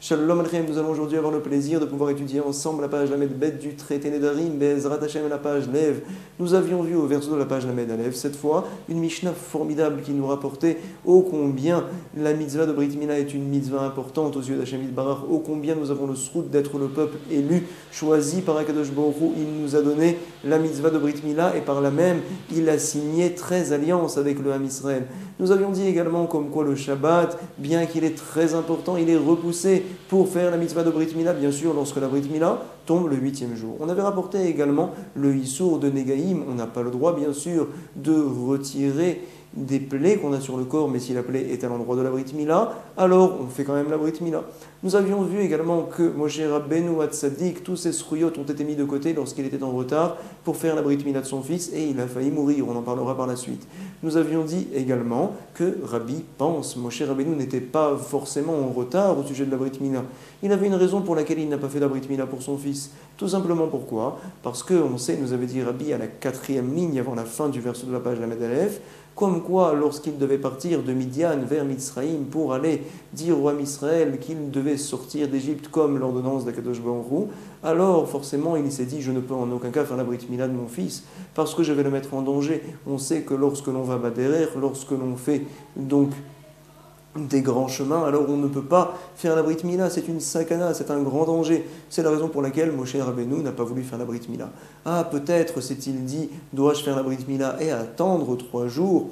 Shalom Aleichem, nous allons aujourd'hui avoir le plaisir de pouvoir étudier ensemble la page Lamed Bet du traité Nedarim, Be'ezrat Hashem, la page Lev. Nous avions vu au verset de la page Lamed Alev, cette fois, une Mishnah formidable qui nous rapportait ô combien la mitzvah de Brit Mila est une mitzvah importante aux yeux d'Hashem Yitbarach, ô combien nous avons le srout d'être le peuple élu, choisi par Akadosh Baruch Hu. Il nous a donné la mitzvah de Brit Mila et par là même, il a signé 13 alliances avec le Ham Israël. Nous avions dit également comme quoi le Shabbat, bien qu'il est très important, il est repoussé pour faire la mitzvah de Brit Mila, bien sûr, lorsque la Brit Mila tombe le 8e jour. On avait rapporté également le Issour de Negaïm. On n'a pas le droit, bien sûr, de retirer des plaies qu'on a sur le corps, mais si la plaie est à l'endroit de la Brit Mila, alors on fait quand même la Brit Mila. Nous avions vu également que Moshe Rabbeinu Hatzadik, tous ses srouyot ont été mis de côté lorsqu'il était en retard pour faire la Brit Mila de son fils et il a failli mourir, on en parlera par la suite. Nous avions dit également que Rabbi pense, Moshe Rabbeinu n'était pas forcément en retard au sujet de la Brit Mila. Il avait une raison pour laquelle il n'a pas fait la Brit Mila pour son fils. Tout simplement pourquoi? Parce que, on sait, nous avait dit Rabbi à la 4e ligne avant la fin du verset de la page Lamed Aleph, comme quoi, lorsqu'il devait partir de Midian vers Mitzraïm pour aller dire au Ham Israël qu'il devait sortir d'Égypte comme l'ordonnance d'Akadosh Baruch Hu, alors forcément il s'est dit je ne peux en aucun cas faire la Brit Mila de mon fils parce que je vais le mettre en danger. On sait que lorsque l'on va Baderer, lorsque l'on fait donc des grands chemins, alors on ne peut pas faire la Brit Mila, c'est une sakana, c'est un grand danger. C'est la raison pour laquelle Moshe Rabbeinu n'a pas voulu faire la Brit Mila. Ah, peut-être s'est-il dit, dois-je faire la Brit Mila et attendre 3 jours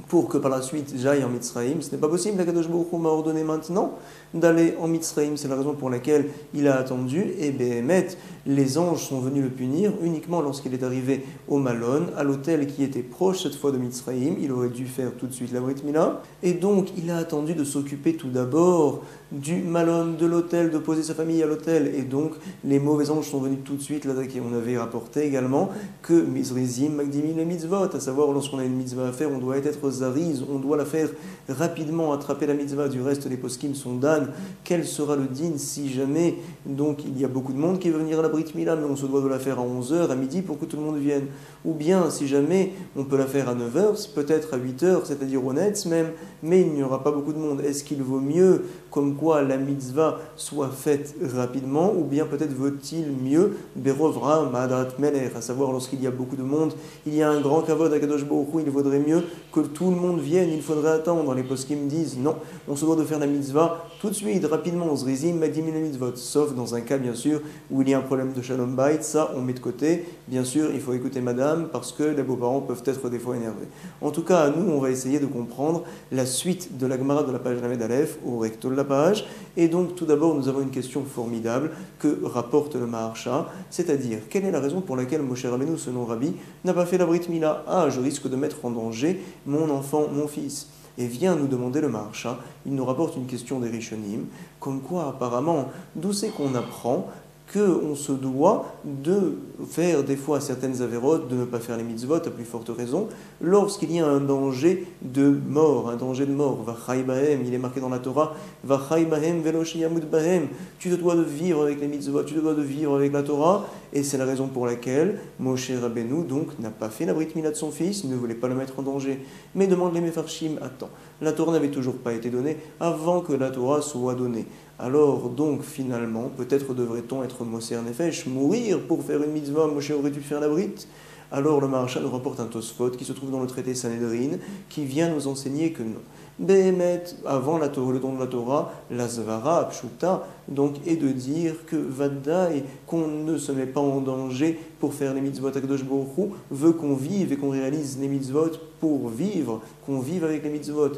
pour que par la suite j'aille en Mitzraïm? Ce n'est pas possible, l'Akadosh Baruch Hu m'a ordonné maintenant d'aller en Mitzraïm. C'est la raison pour laquelle il a attendu, et Béhémet, les anges sont venus le punir uniquement lorsqu'il est arrivé au Malon, à l'hôtel qui était proche cette fois de Mitzraïm. Il aurait dû faire tout de suite la Brit Mila, et donc il a attendu de s'occuper tout d'abord du Malon, de l'hôtel, de poser sa famille à l'hôtel, et donc les mauvais anges sont venus tout de suite l'attaquer. On avait rapporté également que Mizrizim Magdimin le mitzvot, à savoir lorsqu'on a une mitzvah à faire, on doit être zariz, on doit la faire rapidement, attraper la mitzvah. Du reste, les poskim sont dan. Quel sera le din si jamais, donc il y a beaucoup de monde qui veut venir à la Brit Mila, mais on se doit de la faire à 11h, à midi, pour que tout le monde vienne. Ou bien, si jamais, on peut la faire à 9h, peut-être à 8h, c'est-à-dire au Netz même, mais il n'y aura pas beaucoup de monde. Est-ce qu'il vaut mieux, comme quoi la mitzvah soit faite rapidement, ou bien peut-être vaut-il mieux, Berovra Madat Meler, à savoir lorsqu'il y a beaucoup de monde, il y a un grand kavod à Kadosh Baruch Hu, il vaudrait mieux que tout le monde vienne, il faudrait attendre. Les poskim disent non, on se doit de faire la mitzvah tout de suite, rapidement, zrizim, magdimin la mitzvot, sauf dans un cas bien sûr où il y a un problème de shalom bayit, ça on met de côté. Bien sûr, il faut écouter madame parce que les beaux-parents peuvent être des fois énervés. En tout cas, nous, on va essayer de comprendre la suite de la Gemara de la page Lamed Aleph au recto de la page. Et donc, tout d'abord, nous avons une question formidable que rapporte le Maharsha, c'est-à-dire, quelle est la raison pour laquelle Moshe Rabbeinu, selon Rabbi, n'a pas fait la Brit Mila? Ah, je risque de mettre en danger mon enfant, mon fils. Et vient nous demander le Maharsha, il nous rapporte une question des Rishonim, comme quoi apparemment, d'où c'est qu'on apprend qu'on se doit de faire des fois certaines avérotes, de ne pas faire les mitzvot, à plus forte raison, lorsqu'il y a un danger de mort, Vachai bahem, il est marqué dans la Torah, Vachai bahem velosh yamut bahem, tu te dois de vivre avec les mitzvot, tu te dois de vivre avec la Torah, et c'est la raison pour laquelle Moshe Rabbeinu donc n'a pas fait la Brit Mila de son fils, il ne voulait pas le mettre en danger. Mais demande les Mefarshim, attends, la Torah n'avait toujours pas été donnée avant que la Torah soit donnée. Alors donc finalement, peut-être devrait-on être Moser Nefesh, mourir pour faire une mitzvah, Moshe aurait dû faire la Brit. Alors le Maharsha nous rapporte un Tosfot qui se trouve dans le traité Sanhedrin, qui vient nous enseigner que non. Béhémet, avant le don de la Torah, la Zvara, Pshuta, donc, est de dire que Vaddaï, qu'on ne se met pas en danger pour faire les mitzvot. Akadosh Baruch Hu veut qu'on vive et qu'on réalise les mitzvot pour vivre, qu'on vive avec les mitzvot.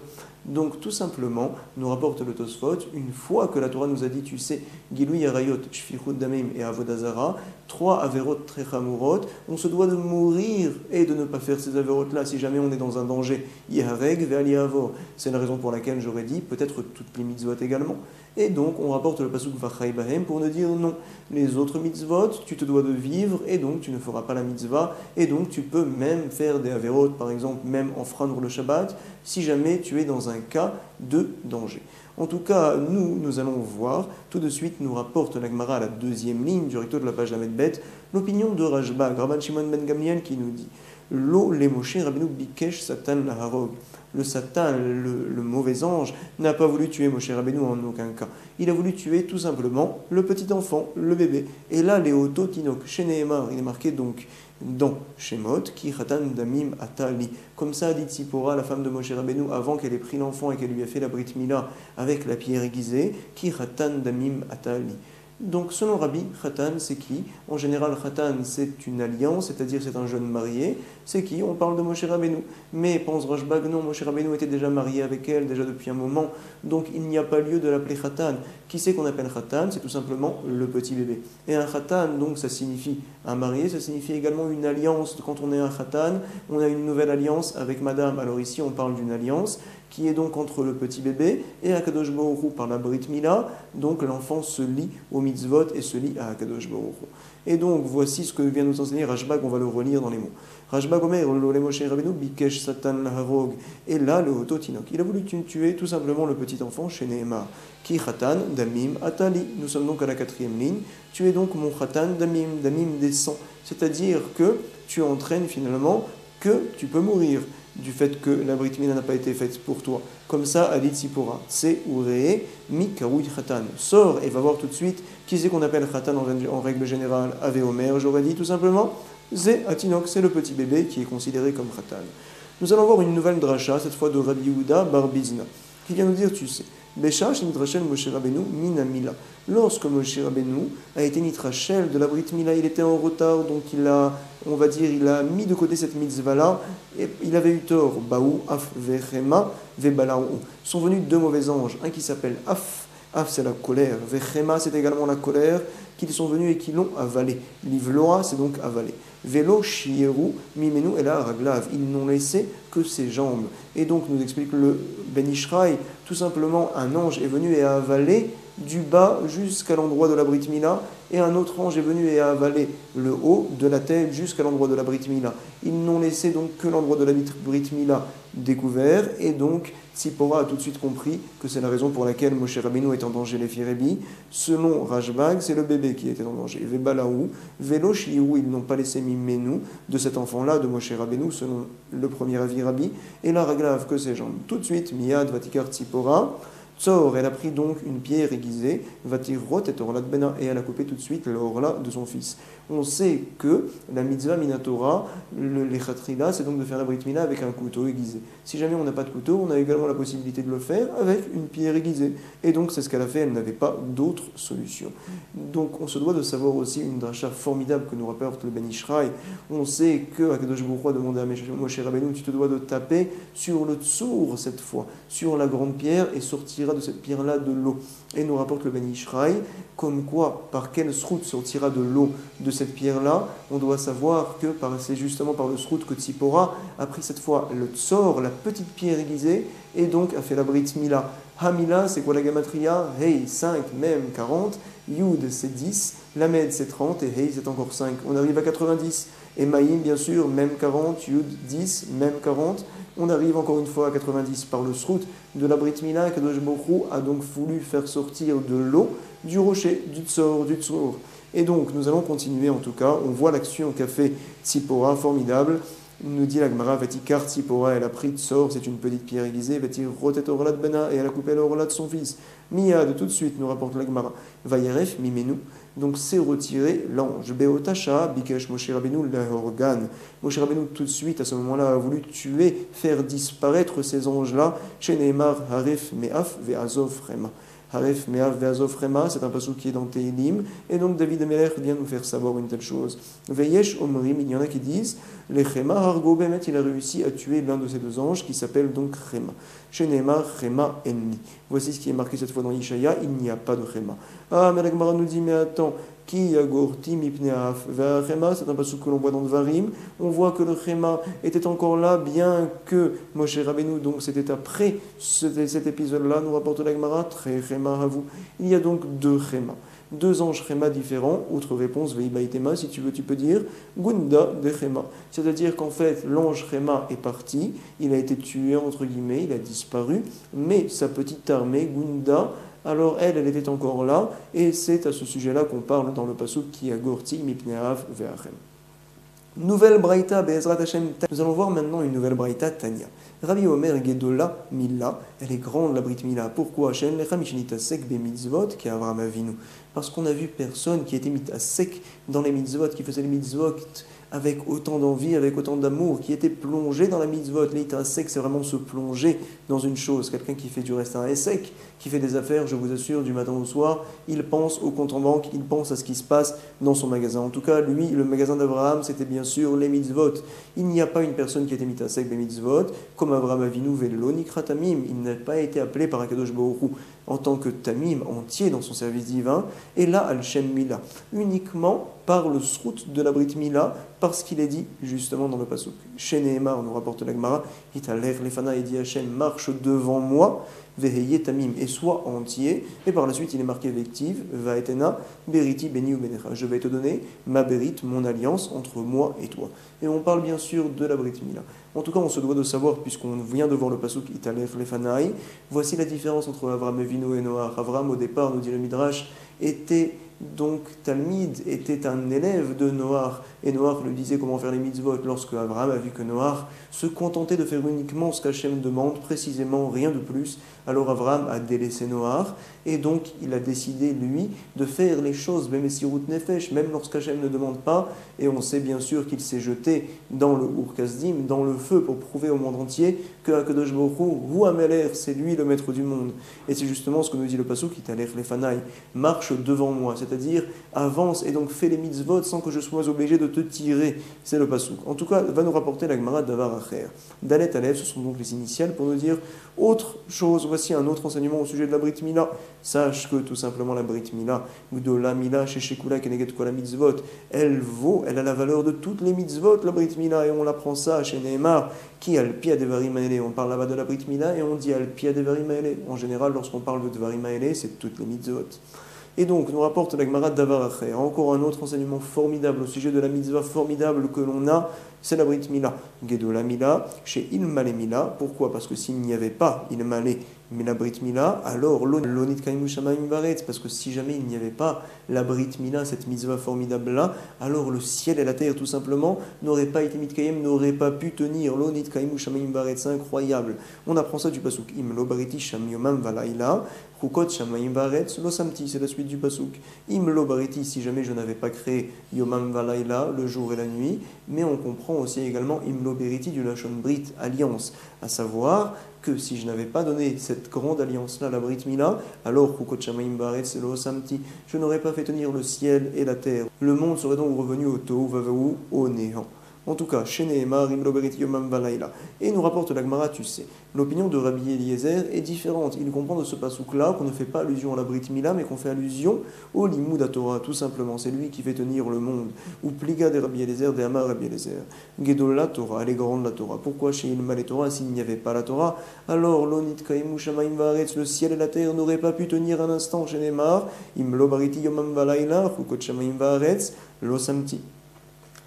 Donc tout simplement, nous rapporte le Tosfot, une fois que la Torah nous a dit, tu sais, Gilui Arayot, Shfichut Damim et Avodazara, 3 averot très chamurot, on se doit de mourir et de ne pas faire ces averot-là si jamais on est dans un danger. Yihareg ve'ali avor. C'est la raison pour laquelle j'aurais dit, peut-être toutes les mitzvot également. Et donc on rapporte le pasuk Vachai bahem pour nous dire non. Les autres mitzvot, tu te dois de vivre et donc tu ne feras pas la mitzvah et donc tu peux même faire des averot, par exemple, même enfreindre le Shabbat, si jamais tu es dans un cas de danger. En tout cas, nous allons voir, tout de suite nous rapporte la Gemara à la 2e ligne du recto de la page Lamed Bet, l'opinion de Rashba, Rabban Shimon ben Gamliel qui nous dit Lo le Moshe Rabbeinu bikesh Satan laharog. Le Satan, le mauvais ange, n'a pas voulu tuer Moshe Rabbeinu en aucun cas. Il a voulu tuer tout simplement le petit enfant, le bébé. Et là, les Ototinok, chez Nehemar, il est marqué donc dans Shemot, qui Khatan Damim Atali. Comme ça a dit Tzipora, la femme de Moshe Rabbeinu, avant qu'elle ait pris l'enfant et qu'elle lui a fait la Brit Mila avec la pierre aiguisée, qui Khatan Damim Atali. Donc, selon Rabbi, Khatan, c'est qui? En général, Khatan, c'est une alliance, c'est-à-dire c'est un jeune marié. C'est qui? On parle de Moshe Rabbeinu. Mais pense Rashbag, non, Moshe Rabbeinu était déjà marié avec elle, déjà depuis un moment. Donc, il n'y a pas lieu de l'appeler Khatan. Qui c'est qu'on appelle Khatan? C'est tout simplement le petit bébé. Et un Khatan, donc, ça signifie un marié, ça signifie également une alliance. Quand on est un Khatan, on a une nouvelle alliance avec madame. Alors ici, on parle d'une alliance qui est donc entre le petit bébé et Akadosh Baruch Hu par la Brit Mila. Donc l'enfant se lie au mitzvot et se lie à Akadosh Baruch Hu. Et donc voici ce que vient nous enseigner Rashbag, on va le relire dans les mots. Rashbag Omer, le Moshe Rabbeinu, Bikesh Satan Laharog. Et là, le Ototinok, il a voulu tuer tout simplement le petit enfant chez Nehemar. Ki Khatan Damim Atali. Nous sommes donc à la 4e ligne. Tu es donc mon Khatan Damim, Damim des sangs. C'est-à-dire que tu entraînes finalement que tu peux mourir du fait que la Brit Mila n'a pas été faite pour toi. Comme ça, a dit Tzipora, c'est Uree, Mi Karoui Khatan. Sors et va voir tout de suite qui c'est qu'on appelle Khatan en règle générale. Ave Omer, j'aurais dit tout simplement, Zé Atinok, c'est le petit bébé qui est considéré comme Khatan. Nous allons voir une nouvelle dracha, cette fois de Rabbi Yehuda Bar Bizna, qui vient nous dire, tu sais, Beshash Nitrachel Moshe Rabbeinu Mina Mila. Lorsque Moshe Rabbeinu a été Nitrachel de la Brit Mila, il était en retard, donc il a mis de côté cette mitzvah-là, et il avait eu tort. Baou, Af, Vechema, Vebalaou. Sont venus deux mauvais anges, un qui s'appelle Af. Af, c'est la colère. Vechema, c'est également la colère, qu'ils sont venus et qui l'ont avalé. Livloa, c'est donc avalé. Vélo, Shieru, Mimenu et la Raglav. Ils n'ont laissé que ses jambes. Et donc, nous explique le Ben Ishraï, tout simplement, un ange est venu et a avalé du bas jusqu'à l'endroit de la Brit Mila, et un autre ange est venu et a avalé le haut de la tête jusqu'à l'endroit de la Brit Mila. Ils n'ont laissé donc que l'endroit de la Brit Mila découvert, et donc Tzipora a tout de suite compris que c'est la raison pour laquelle Moshe Rabbeinu est en danger, les Firebi. Selon Rashbag, c'est le bébé qui était en danger. Vebalaou, Velo Shiou, ils n'ont pas laissé Mimenu de cet enfant-là, de Moshe Rabbeinu, selon le premier avis Rabbi, et la Raglav que ses jambes. Tout de suite, Miyad Vatikar Tzipora. Tsor, elle a pris donc une pierre aiguisée, Vatirot et Orla de Bena, et elle a coupé tout de suite l'orla de son fils. On sait que la mitzvah minatora, les khatrila, c'est donc de faire la brit mila avec un couteau aiguisé. Si jamais on n'a pas de couteau, on a également la possibilité de le faire avec une pierre aiguisée. Et donc c'est ce qu'elle a fait, elle n'avait pas d'autre solution. Donc on se doit de savoir aussi une dracha formidable que nous rapporte le Ben Ishraï. On sait que Akadosh Baruch Hu a demandé à Moshe Rabbeinu, tu te dois de taper sur le tsour cette fois, sur la grande pierre, et sortira de cette pierre-là de l'eau. Et nous rapporte le Ben Ishraï, comme quoi, par quel srout sortira de l'eau de cette pierre-là. On doit savoir que c'est justement par le srout que Tzipora a pris cette fois le tsor, la petite pierre aiguisée, et donc a fait la brit mila. Hamila, c'est quoi la gamatria? Hey, 5, même 40. Yud, c'est 10. Lamed, c'est 30. Et Hey, c'est encore 5. On arrive à 90. Et Maïm, bien sûr, même 40. Yud, 10, même 40. On arrive encore une fois à 90 par le srout de la Brit Mila. Kadosh Baruch Hu a donc voulu faire sortir de l'eau du rocher, du tsor, du tsor. Et donc, nous allons continuer en tout cas. On voit l'action qu'a fait Tzipora, formidable. Nous dit la Gemara, Vatikar Tzipora, elle a pris tsor, c'est une petite pierre aiguisée, Vatir rotet orla de Bena, et elle a coupé l'orla de son fils. Miyad, tout de suite, nous rapporte la Gemara, Vayeref Mimenu. Donc c'est retiré l'ange. Beotacha, Bikesh Moshe Rabbeinu l'organe. Moshe Rabbeinu tout de suite à ce moment-là a voulu tuer, faire disparaître ces anges-là. Chez Neymar, Haref Meaf Ve'azov Rema. Haref Meaf Ve'azov Rema, c'est un passage qui est dans Tehilim. Et donc David Amelech vient nous faire savoir une telle chose. Veyesh Omrim, il y en a qui disent, les Chema Hargo Bemet, il a réussi à tuer l'un de ces deux anges qui s'appelle donc Chema. Chez Neymar, Chema Enni. Voici ce qui est marqué cette fois dans Ishaya, il n'y a pas de Chema. Ah, mais la Gemara nous dit, mais attends, qui agorti mipneaf vers Chema, c'est un passage que l'on voit dans Dvarim. On voit que le Chema était encore là, bien que Moshe Rabbeinu, donc c'était après cet épisode-là, nous rapporte la Gemara, très Chema à vous. Il y a donc deux Chema. Deux anges Chema différents. Autre réponse, Veibaitema, si tu veux, tu peux dire Gunda de Chema. C'est-à-dire qu'en fait, l'ange Chema est parti, il a été tué, entre guillemets, il a disparu, mais sa petite armée, Gunda, alors elle était encore là, et c'est à ce sujet-là qu'on parle dans le pasuk qui a Gorti Mipneav Ve'achem. Nouvelle Braïta, Be'ezrat Hashem. Nous allons voir maintenant une nouvelle Braïta, Tanya. Rabbi Omer Gedola Mila, elle est grande la Brit Mila. Pourquoi Hashem Lecha Mishnita Sek Be Mitzvot, qui est Avraham Avinu. Parce qu'on a vu personne qui était mis à sec dans les mitzvot, qui faisait les mitzvot avec autant d'envie, avec autant d'amour, qui était plongé dans la mitzvot. L'ita sec, c'est vraiment se plonger dans une chose. Quelqu'un qui fait du reste un sec, qui fait des affaires, je vous assure, du matin au soir, il pense au compte en banque, il pense à ce qui se passe dans son magasin. En tout cas, lui, le magasin d'Abraham, c'était bien sûr les mitzvot. Il n'y a pas une personne qui a été mis à sec des mitzvot, comme Abraham Avinu Velo Nikra Tamim. Il n'a pas été appelé par Akadosh Baruch Hu en tant que Tamim, entier dans son service divin, et là, Al-Shem Mila, uniquement par le srout de la Brit Mila, parce qu'il est dit justement dans le pasuk. Chez Nehemar, nous rapporte la Gemara, Italer Lefana et dit Hachem, marche devant moi, Veheye Tamim, et sois entier, et par la suite il est marqué Vective, Vaetena, Beriti Beni ou Benecha. Je vais te donner ma Berit, mon alliance entre moi et toi. Et on parle bien sûr de la Brit Mila. En tout cas, on se doit de savoir, puisqu'on vient de voir le pasuk Italer Lefanaï, voici la différence entre Avram Avinu et Noach. Avram, au départ, nous dit le Midrash, était donc Talmid, était un élève de Noach, et Noach lui disait comment faire les mitzvot. Lorsque Abraham a vu que Noach se contentait de faire uniquement ce qu'Hachem demande, précisément rien de plus, alors Abraham a délaissé Noach, et donc il a décidé, lui, de faire les choses, même lorsqu'Hachem ne demande pas, et on sait bien sûr qu'il s'est jeté dans le Ur Kasdim, dans le feu, pour prouver au monde entier que Akadosh Baruch Hu Ameler, c'est lui le maître du monde. Et c'est justement ce que nous dit le pasuk, Italer Lefanaï, marche devant moi, c'est-à-dire avance et donc fais les mitzvot sans que je sois obligé de te tirer. C'est le pasuk. En tout cas, va nous rapporter la Gemara Davar Acher. Dalet Aleph, ce sont donc les initiales pour nous dire autre chose. Voici un autre enseignement au sujet de la Brit Mila. Sache que tout simplement la Brit Mila, Gdola Mila, Sheshekula, Keneget Kola Mitzvot, elle a la valeur de toutes les mitzvot, la Brit Mila, et on apprend ça chez Nehemar, qui a le Pia Devarim Aele. On parle là-bas de la Brit Mila et on dit al Pia Devarim Aele. En général, lorsqu'on parle de Devarim Aele, c'est toutes les mitzvot. Et donc, nous rapporte la Gemara Davar Acher. Encore un autre enseignement formidable au sujet de la mitzvah formidable que l'on a, c'est la Brit Mila. Gedola Mila, chez Ilmale Mila. Pourquoi? Parce que s'il n'y avait pas Ilmale mais la Brit Mila, alors l'onit kaimu shamayim varetz, parce que si jamais il n'y avait pas la Brit Mila, cette mitzvah formidable-là, alors le ciel et la terre, tout simplement, n'auraient pas été mitkayem, n'auraient pas pu tenir. L'onit kaimu shamayim varetz, c'est incroyable. On apprend ça du pasuk. Im lo bariti sham yomam valaila, chukot shamayim varetz, lo samti, c'est la suite du pasuk. Im lo bariti, si jamais je n'avais pas créé yomam valaila, le jour et la nuit, mais on comprend aussi également im lo beriti du lashon brit, alliance, à savoir que si je n'avais pas donné cette grande alliance-là, la Brit Mila, alors je n'aurais pas fait tenir le ciel et la terre. Le monde serait donc revenu au tohu vavahu, au néant. En tout cas, chez Nehemar, Im lo beriti yomam valaila. Et nous rapporte la Gemara, tu sais, l'opinion de Rabbi Eliezer est différente. Il comprend de ce passouk-là qu'on ne fait pas allusion à la Brit Mila, mais qu'on fait allusion au Limud Torah, tout simplement. C'est lui qui fait tenir le monde. Ou pliga de Rabbi Eliezer, de Amar Rabbi Eliezer. Gedol la Torah, elle est grande la Torah. Pourquoi chez Ilma les Torah, s'il n'y avait pas la Torah, alors l'onit kaimu shamayim varetz, le ciel et la terre n'auraient pas pu tenir un instant chez Nehemar. Im lo bariti yomam valaila, chukot shamayim varetz, lo samti.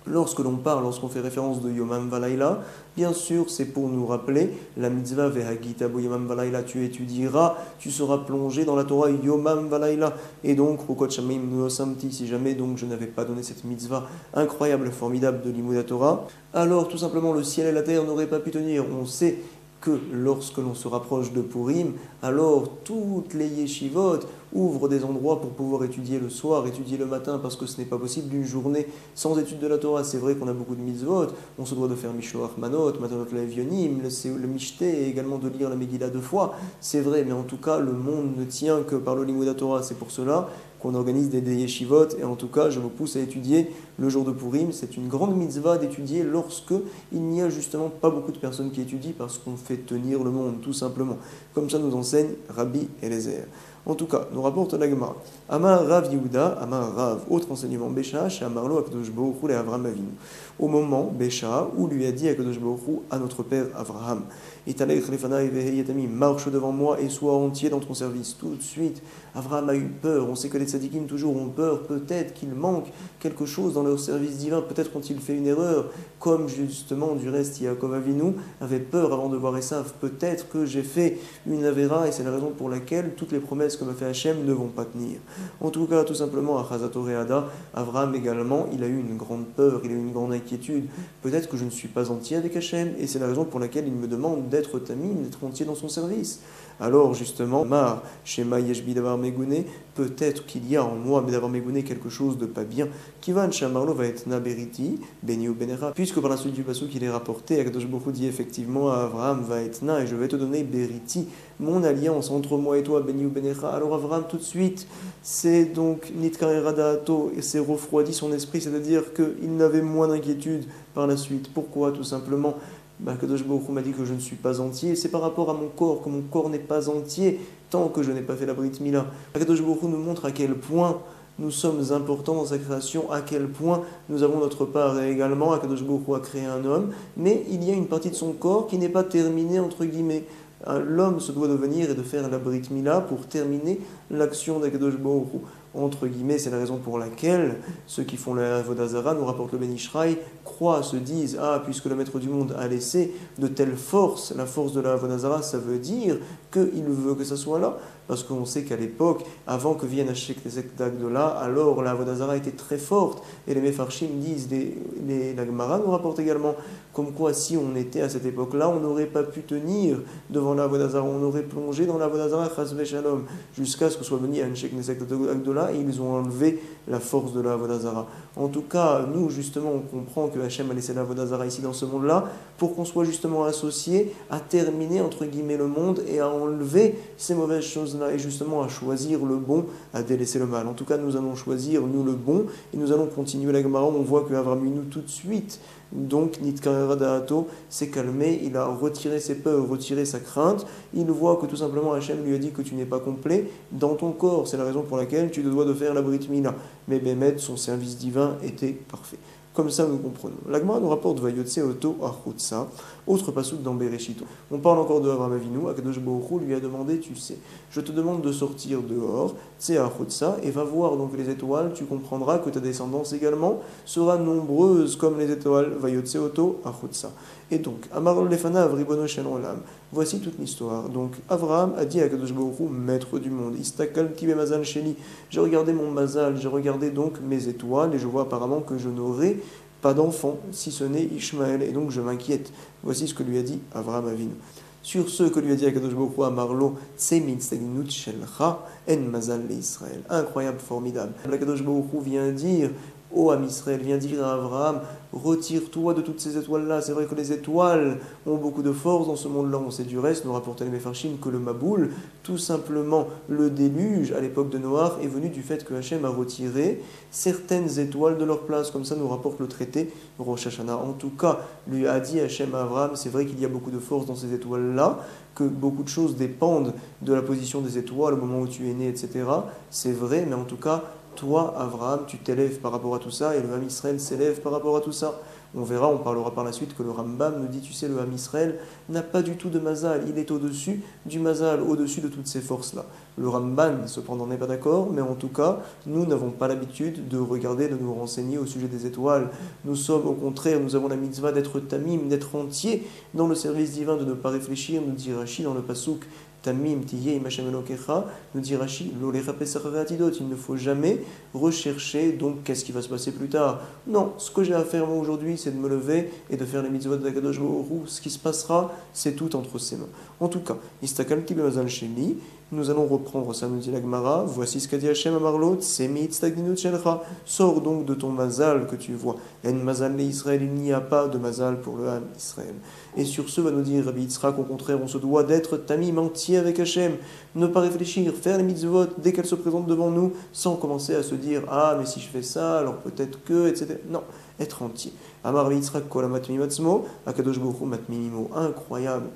Lorsqu'on fait référence de Yomam Valaila, bien sûr, c'est pour nous rappeler la mitzvah Vehagita bo Yomam Valaila, tu étudieras, tu seras plongé dans la Torah Yomam Valaila. Et donc, Rukot Shamaim Nosamti, si jamais donc je n'avais pas donné cette mitzvah incroyable, formidable de l'Imud Torah, alors tout simplement le ciel et la terre n'auraient pas pu tenir. On sait que lorsque l'on se rapproche de Purim, alors toutes les yeshivot ouvrent des endroits pour pouvoir étudier le soir, étudier le matin, parce que ce n'est pas possible d'une journée sans étude de la Torah. C'est vrai qu'on a beaucoup de mitzvot, on se doit de faire Mishloach Manot, Matanot Levionim, le Mishté, et également de lire la Megillah 2 fois. C'est vrai, mais en tout cas, le monde ne tient que par le Limud Torah. C'est pour cela qu'on organise des yeshivot, et en tout cas, je vous pousse à étudier le jour de Purim. C'est une grande mitzvah d'étudier lorsque il n'y a justement pas beaucoup de personnes qui étudient, parce qu'on fait tenir le monde, tout simplement. Comme ça nous enseigne Rabbi Eliezer. En tout cas, nous rapporte la Gemara. Amar Rav Yehuda, Amar Rav, autre enseignement, Bécha, chez Amarlo Akadosh Baruch Hu et Avram Avinu. Au moment, Bécha, où lui a dit Akadosh Baruch Hu à notre père Avraham, Italech Lefanai Veheyatami, marche devant moi et sois entier dans ton service. Tout de suite, Avraham a eu peur. On sait que les tzadikim toujours ont peur. Peut-être qu'il manque quelque chose dans leur service divin. Peut-être qu'ont-ils fait une erreur. Comme justement, du reste, Yaakov Avinu avait peur avant de voir Esav. Peut-être que j'ai fait une avéra et c'est la raison pour laquelle toutes les promesses promesses que m'a fait Hachem ne vont pas tenir. En tout cas, tout simplement, à Chazatoreada, Avraham également, il a eu une grande peur, il a eu une grande inquiétude. Peut-être que je ne suis pas entier avec Hachem, et c'est la raison pour laquelle il me demande d'être tamim, d'être entier dans son service. Alors justement, Mar, Shema Yeshbi d'avoir Megouné, peut-être qu'il y a en moi, mais d'avoir Megouné quelque chose de pas bien, qui va, Shamarlo va être Naberiti, Beni ou Benera, puisque par la suite du passage qu'il est rapporté, Akadosh Baruch Hu dit effectivement à Avraham, va être Na, et je vais te donner Beriti, mon alliance entre moi et toi, Beni ou Benera. Alors Avraham, tout de suite, c'est donc Nitkar Daato, et c'est refroidi son esprit, c'est-à-dire qu'il n'avait moins d'inquiétude par la suite. Pourquoi? Tout simplement, Kadosh Baruch Hu m'a dit que je ne suis pas entier, c'est par rapport à mon corps, que mon corps n'est pas entier tant que je n'ai pas fait la Brit Mila. Kadosh Baruch Hu nous montre à quel point nous sommes importants dans sa création, à quel point nous avons notre part. Et également, Kadosh Baruch Hu a créé un homme, mais il y a une partie de son corps qui n'est pas terminée, entre guillemets. L'homme se doit de venir et de faire la Brit Mila pour terminer l'action d'Akadosh Baruch Hu. Entre guillemets, c'est la raison pour laquelle ceux qui font la Avodah Zara, nous rapporte le Ben Ishraï, croient, se disent, ah, puisque le Maître du Monde a laissé de telles forces, la force de la Avodah Zara, ça veut dire qu'il veut que ça soit là. Parce qu'on sait qu'à l'époque, avant que vienne Hachek Nezek d'Agdola, alors la Avodah Zara était très forte. Et les Mefarshim disent, la Gemara nous rapporte également, comme quoi si on était à cette époque-là, on n'aurait pas pu tenir devant la Avodah Zara, on aurait plongé dans la Avodah Zara, Chas Shalom, jusqu'à ce que soit venu Hachek Nezek d'Agdola, et ils ont enlevé la force de la Avodah Zara. En tout cas, nous, justement, on comprend que Hachem a laissé la Avodah Zara ici dans ce monde-là, pour qu'on soit justement associé à terminer, entre guillemets, le monde et à enlever ces mauvaises choses-là, et justement à choisir le bon, à délaisser le mal. En tout cas, nous allons choisir, nous, le bon, et nous allons continuer la Gemara. On voit que Avram Avinu, tout de suite, donc Nitkar Daato s'est calmé, il a retiré ses peurs, retiré sa crainte. Il voit que tout simplement Hachem lui a dit que tu n'es pas complet dans ton corps. C'est la raison pour laquelle tu te dois de faire la Brit Mila. Mais Bémet, son service divin était parfait. Comme ça, nous comprenons. L'Agmara nous rapporte Vayotse Oto Achutsa, autre passouk dans Bereshit. On parle encore de Avraham Avinu. Akadosh Baruch Hu lui a demandé, tu sais, je te demande de sortir dehors, Tse Achutsa, et va voir donc les étoiles, tu comprendras que ta descendance également sera nombreuse comme les étoiles. Vayotse Oto Achutsa. Et donc, Amar Lefanav Ribono Shel Olam. Voici toute l'histoire. Donc, Avraham a dit à Akadosh Baruch Hu, maître du monde, Istakal Kibe Mazal Sheli. J'ai regardé mon Mazal, j'ai regardé donc mes étoiles, et je vois apparemment que je n'aurai pas d'enfant, si ce n'est Ishmaël, et donc je m'inquiète. Voici ce que lui a dit Avraham Avinu. Sur ce que lui a dit Akadosh Baruch Hu à Marlo, Tsemin Stagnut Shelcha En Mazal le Israël. Incroyable, formidable. Akadosh Baruch Hu vient dire, ô Am Israël, vient dire à Avraham, retire-toi de toutes ces étoiles-là. C'est vrai que les étoiles ont beaucoup de force dans ce monde-là. On sait du reste, nous rapportait les Mefarshim, que le Maboul, tout simplement le déluge à l'époque de Noach, est venu du fait que Hachem a retiré certaines étoiles de leur place. Comme ça nous rapporte le traité Rosh Hashanah. En tout cas, lui a dit Hachem à Avraham, c'est vrai qu'il y a beaucoup de force dans ces étoiles-là, que beaucoup de choses dépendent de la position des étoiles, au moment où tu es né, etc. C'est vrai, mais en tout cas, toi, Avraham, tu t'élèves par rapport à tout ça, et le Ham Israël s'élève par rapport à tout ça. On verra, on parlera par la suite que le Rambam nous dit, tu sais, le Ham Israël n'a pas du tout de mazal, il est au-dessus du mazal, au-dessus de toutes ces forces-là. Le Ramban, cependant, n'est pas d'accord, mais en tout cas, nous n'avons pas l'habitude de regarder, de nous renseigner au sujet des étoiles. Nous sommes, au contraire, nous avons la mitzvah d'être tamim, d'être entier dans le service divin, de ne pas réfléchir, nous dit Rashi dans le passouk, Tamim Tiyeh Imachem Elokecha, nous dit Rashi, il ne faut jamais rechercher donc qu'est-ce qui va se passer plus tard. Non, ce que j'ai à faire moi aujourd'hui, c'est de me lever et de faire les mitzvot de Akadosh Baruch Hu. Ce qui se passera, c'est tout entre ses mains. En tout cas, Istakal Kibe Mazal Sheli, nous allons reprendre ça, nous dit la Gemara. Voici ce qu'a dit Hachem à Marlot, Semit Stagninut Shelcha. Sors donc de ton mazal que tu vois. En mazal le Israël, il n'y a pas de mazal pour le Ham Israël. Et sur ce, va nous dire Rabbi Yitzhak, au contraire, on se doit d'être tamim, entier avec Hachem, ne pas réfléchir, faire les mitzvot dès qu'elles se présentent devant nous, sans commencer à se dire ah mais si je fais ça, alors peut-être que, etc. Non, être entier. Amar Rabbi Yitzhak kol matmim atzmo, akadosh baruch hu matmimimo. Incroyable.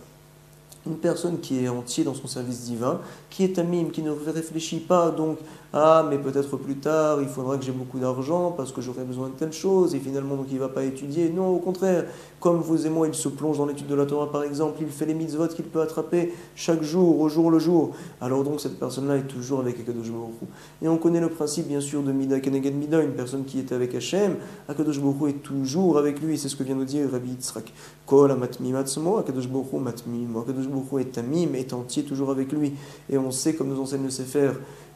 Une personne qui est entier dans son service divin, qui est tamim, qui ne réfléchit pas donc ah mais peut-être plus tard il faudra que j'ai beaucoup d'argent parce que j'aurai besoin de telle chose et finalement donc il ne va pas étudier. Non, au contraire, comme vous et moi, il se plonge dans l'étude de la Torah par exemple, il fait les mitzvot qu'il peut attraper chaque jour, au jour le jour. Alors donc cette personne-là est toujours avec Akadosh Baruch Hu. Et on connaît le principe bien sûr de Mida Keneged Mida, une personne qui est avec Hachem, Akadosh Baruch Hu est toujours avec lui, et c'est ce que vient nous dire Rabbi Yitzhak. Kol amatmim atzmo, Akadosh Baruch Hu matmim. Akadosh Baruch Hu est tamim, est entier toujours avec lui. Et on sait, comme nous enseigne le Sefer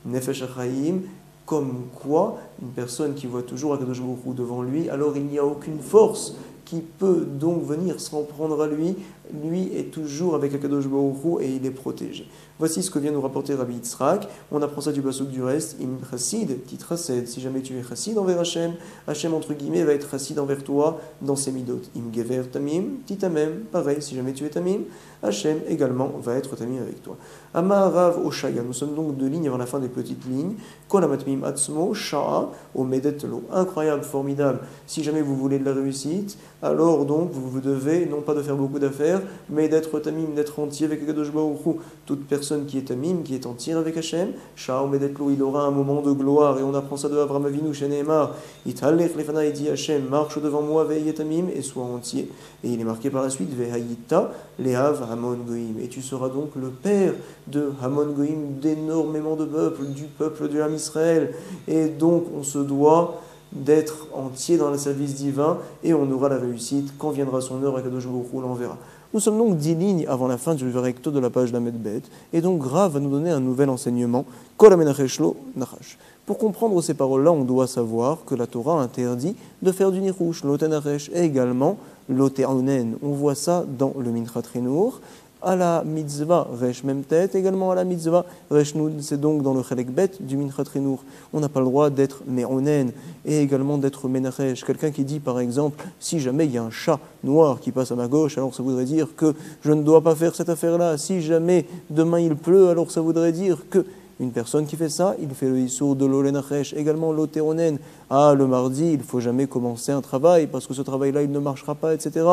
Nefesh HaChaim, comme quoi une personne qui voit toujours Akadosh Baruch Hu devant lui, alors il n'y a aucune force qui peut donc venir s'en prendre à lui. Lui est toujours avec Akadosh Baruch Hu et il est protégé. Voici ce que vient nous rapporter Rabbi Yitzhak. On apprend ça du pasuk du reste. Im chassid, titrased. Si jamais tu es chassid envers Hachem, Hachem entre guillemets va être chassid envers toi dans ses midot. Im gever tamim, titamem. Pareil, si jamais tu es tamim, Hachem également va être tamim avec toi. Amar Rav Oshaya. Nous sommes donc deux lignes avant la fin des petites lignes. Kol amatmim atzmo sha'a o medet lo. Incroyable, formidable. Si jamais vous voulez de la réussite, alors donc vous devez non pas de faire beaucoup d'affaires, mais d'être tamim, d'être entier avec Akadosh Baruch Hu. Toute personne qui est tamim, qui est entière avec Hachem, sha'a o medet lo, il aura un moment de gloire. Et on apprend ça de Avraham Avinu, chez Nehemar. Italech lefana, il dit Hachem, marche devant moi, veille tamim, et sois entier. Et il est marqué par la suite, vehayita lehav hamon goim. Et tu seras donc le père de Hamon Goïm, d'énormément de peuples, du peuple de l'âme Israël. Et donc on se doit d'être entier dans le service divin et on aura la réussite. Quand viendra son heure, Akadosh Baruch Hu l'enverra. Nous sommes donc 10 lignes avant la fin du recto de la page d'Amed Bet. Et donc Rav va nous donner un nouvel enseignement. Kol amenachesh lo nachash. Pour comprendre ces paroles-là, on doit savoir que la Torah interdit de faire du nirouche, l'otenachesh, et également l'oteonen. On voit ça dans le Minchat Chinour. À la mitzvah resh même tête, également à la mitzvah resh nud, c'est donc dans le chelek bet du Minchat Chinour. On n'a pas le droit d'être me'onen et également d'être menachesh. Quelqu'un qui dit par exemple, si jamais il y a un chat noir qui passe à ma gauche, alors ça voudrait dire que je ne dois pas faire cette affaire-là. Si jamais demain il pleut, alors ça voudrait dire que une personne qui fait ça, il fait le issour de l'olenachesh, également l'otéonen. Ah, le mardi, il ne faut jamais commencer un travail parce que ce travail-là, il ne marchera pas, etc.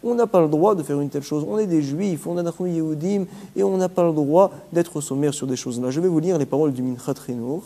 On n'a pas le droit de faire une telle chose. On est des juifs, on est des Yehudim, et on n'a pas le droit d'être sommaire sur des choses-là. Je vais vous lire les paroles du Minchat Chinour.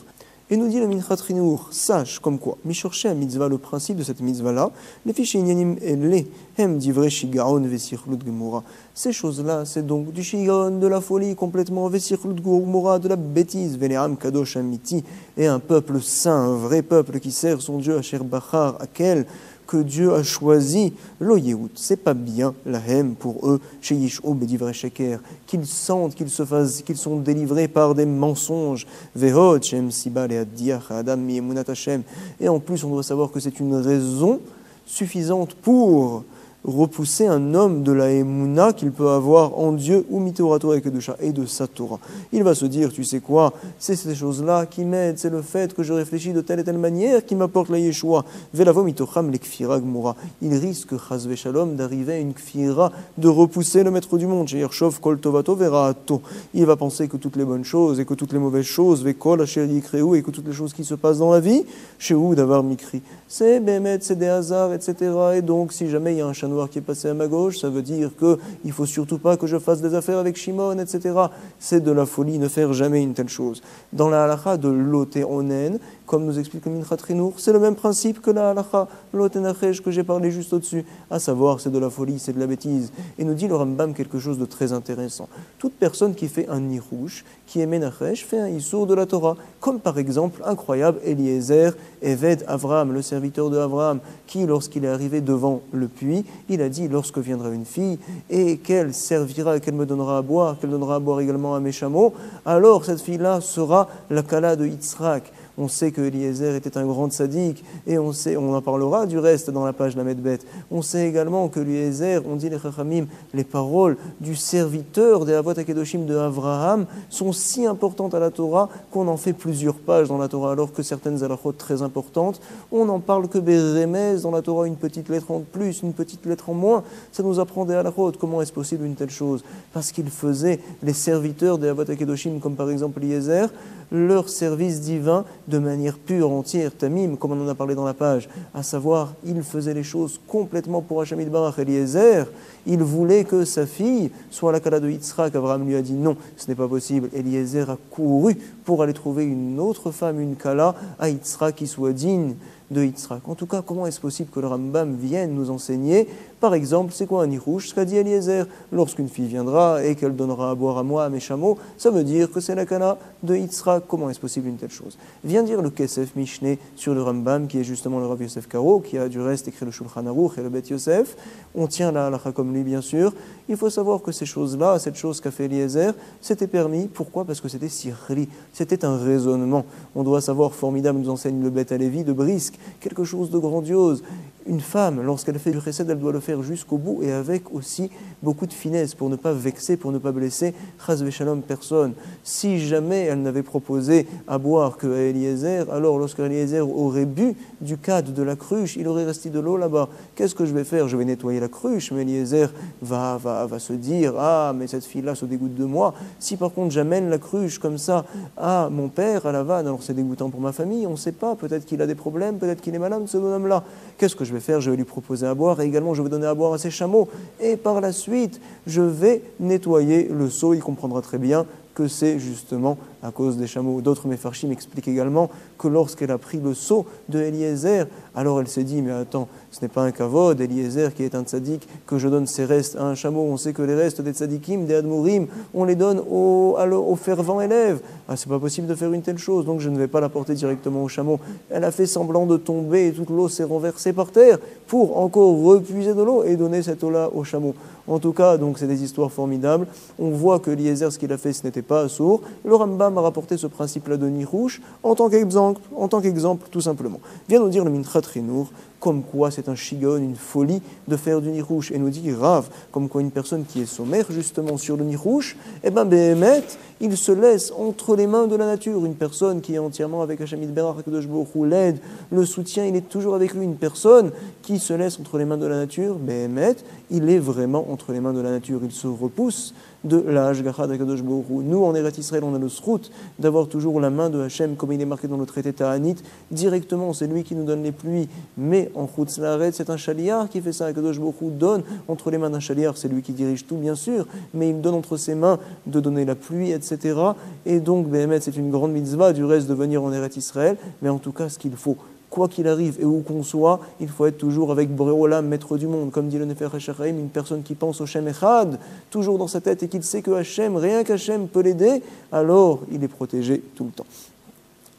Et nous dit le Minchat Chinour, sache comme quoi, mais chercher un mitzvah, le principe de cette mitzvah-là, les fichiers inyanim elle hem divrei shigaon vesirlut gemura. Ces choses-là, c'est donc du shigaon, de la folie complètement, vesirlut gemura, de la bêtise, veleam kadosh amiti, et un peuple saint, un vrai peuple qui sert son Dieu, Asher Bachar, Akel, que Dieu a choisi, lo Yehut, c'est pas bien la haine pour eux, chez Yish'o bedivre sheker, qu'ils sentent qu'ils sont délivrés par des mensonges, vehod shem siba le'addiach adam mi'emunat Hashem. Et en plus, on doit savoir que c'est une raison suffisante pour repousser un homme de la Emouna qu'il peut avoir en Dieu ou mitorato avec Kedusha et de sa Torah. Il va se dire, tu sais quoi, c'est ces choses-là qui m'aident, c'est le fait que je réfléchis de telle et telle manière qui m'apporte la Yeshua. Velavo mitocham le kfira gmura. Il risque, chas veshalom, d'arriver à une kfira, de repousser le maître du monde. Shov kol tovato veraato. Il va penser que toutes les bonnes choses et que toutes les mauvaises choses, vekol asher yikreu, et que toutes les choses qui se passent dans la vie, chez où d'avoir mikri. C'est bémet, c'est des hasards, etc. Et donc, si jamais il y a un chat noir qui est passé à ma gauche, ça veut dire qu'il ne faut surtout pas que je fasse des affaires avec Shimon, etc. C'est de la folie, ne faire jamais une telle chose. Dans la halakha de l'otéonen, comme nous explique le Minchat Chinour, c'est le même principe que la halakha, l'otenachesh que j'ai parlé juste au-dessus, à savoir c'est de la folie, c'est de la bêtise. Et nous dit le Rambam quelque chose de très intéressant. Toute personne qui fait un nirouche, qui est menachesh, fait un issour de la Torah, comme par exemple, incroyable, Eliezer, Eved Avraham, le serviteur de Avraham, qui lorsqu'il est arrivé devant le puits, il a dit, lorsque viendra une fille, et qu'elle servira, qu'elle me donnera à boire, qu'elle donnera à boire également à mes chameaux, alors cette fille-là sera la Kala de Yitzhak. On sait que Eliezer était un grand sadique, et on en parlera du reste dans la page de la Medbet. On sait également que Eliezer, on dit les Chachamim, les paroles du serviteur des Avot HaKedoshim de Avraham sont si importantes à la Torah qu'on en fait plusieurs pages dans la Torah, alors que certaines halachot très importantes, on n'en parle que Beremez dans la Torah, une petite lettre en plus, une petite lettre en moins. Ça nous apprend des halachot. Comment est-ce possible une telle chose? Parce qu'ils faisaient, les serviteurs des Avot HaKedoshim, comme par exemple Eliezer, leur service divin de manière pure, entière, tamim, comme on en a parlé dans la page, à savoir, il faisait les choses complètement pour Hachem Yitbarach. Eliezer, il voulait que sa fille soit la Kala de Yitzhak. Abraham lui a dit non, ce n'est pas possible. Eliezer a couru pour aller trouver une autre femme, une Kala, à Yitzhak qui soit digne de Yitzhak. En tout cas, comment est-ce possible que le Rambam vienne nous enseigner Par exemple, c'est quoi un nirouche? Ce qu'a dit Eliezer, lorsqu'une fille viendra et qu'elle donnera à boire à moi, à mes chameaux, ça veut dire que c'est la kana de Yitzhak. Comment est-ce possible une telle chose? Vient dire le Kesef Mishneh sur le Rambam, qui est justement le Rav Yosef Karo, qui a du reste écrit le Shulchan Aruch et le Bet Yosef. On tient la halakha comme lui, bien sûr. Il faut savoir que ces choses-là, cette chose qu'a fait Eliezer, c'était permis. Pourquoi? Parce que c'était sirli, c'était un raisonnement. On doit savoir, formidable, nous enseigne le Bet Alevi de Brisk, quelque chose de grandiose. Une femme, lorsqu'elle fait du chesed, elle doit le faire jusqu'au bout et avec aussi beaucoup de finesse pour ne pas vexer, pour ne pas blesser chas v'shalom personne. Si jamais elle n'avait proposé à boire que à Eliezer, alors lorsque Eliezer aurait bu du cadre de la cruche, il aurait resté de l'eau là-bas. Qu'est-ce que je vais faire? Je vais nettoyer la cruche, mais Eliezer va se dire « Ah, mais cette fille-là se dégoûte de moi. Si par contre j'amène la cruche comme ça à mon père, à la vanne, alors c'est dégoûtant pour ma famille, on ne sait pas, peut-être qu'il a des problèmes, peut-être qu'il est malade, ce bonhomme-là. Qu'est-ce que je vais faire? Je vais lui proposer à boire et également je vais donner à boire à ses chameaux. Et par la suite, je vais nettoyer le seau. Il comprendra très bien que c'est justement à cause des chameaux. D'autres Mefarshim expliquent également que lorsqu'elle a pris le seau de Eliezer, alors elle s'est dit, mais attends, ce n'est pas un kavod, Eliezer qui est un tzaddik, que je donne ses restes à un chameau. On sait que les restes des tzaddikim, des admourim, on les donne aux fervents élèves. Ah, c'est pas possible de faire une telle chose, donc je ne vais pas la porter directement au chameau. Elle a fait semblant de tomber et toute l'eau s'est renversée par terre pour encore repuiser de l'eau et donner cette eau-là au chameau. En tout cas, donc c'est des histoires formidables. On voit que Eliezer, ce qu'il a fait, ce n'était pas sourd. Le Rambam a rapporté ce principe-là de Nirouche en tant qu'exemple, tout simplement. Vient nous dire le Minchat Chinour, comme quoi c'est un shigon, une folie de faire du nirouche. Et nous dit Rav, comme quoi une personne qui est sommaire justement sur le nirouche, eh bien, Béhémet, il se laisse entre les mains de la nature. Une personne qui est entièrement avec Hachem Yitbarach, Akadosh Baruch Hu, l'aide, le soutien, il est toujours avec lui. Une personne qui se laisse entre les mains de la nature, Béhémet, il est vraiment entre les mains de la nature. Il se repousse de la Hashgacha d'Akadosh Baruch Hu. Nous, en Eretz Israël, on a le srout d'avoir toujours la main de Hachem, comme il est marqué dans le traité Ta'anit, directement, c'est lui qui nous donne les pluies. Mais en Chutz La'aretz, c'est un chaliar qui fait ça. Akadosh Baruch Hu donne entre les mains d'un chaliar, c'est lui qui dirige tout, bien sûr, mais il donne entre ses mains de donner la pluie, etc. Et donc, Béhémet, c'est une grande mitzvah du reste de venir en Eretz Israël, mais en tout cas, ce qu'il faut, quoi qu'il arrive et où qu'on soit, il faut être toujours avec Boré Olam, maître du monde. Comme dit le Nefer HaShachaim, une personne qui pense au Shem Echad, toujours dans sa tête, et qu'il sait que Hachem, rien qu'Hachem peut l'aider, alors il est protégé tout le temps.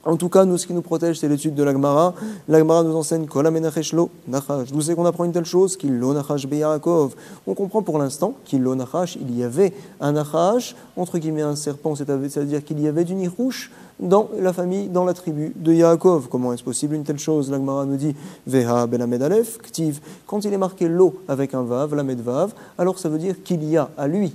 En tout cas, nous, ce qui nous protège, c'est l'étude de l'Agmara. L'Agmara nous enseigne Kol HaMenachesh Lo Nachash. D'où c'est qu'on apprend une telle chose? Qu'il Lo Nachash Be'Yaakov. On comprend pour l'instant qu'il Lo Nachash, il y avait un Nachash, entre guillemets un serpent, c'est-à-dire qu'il y avait du Nirouche dans la famille, dans la tribu de Yaakov. Comment est-ce possible une telle chose? L'Agmara nous dit Veha ben Lamed Aleph, Ktiv. Quand il est marqué Lo avec un Vav, Lamed Vav, alors ça veut dire qu'il y a à lui,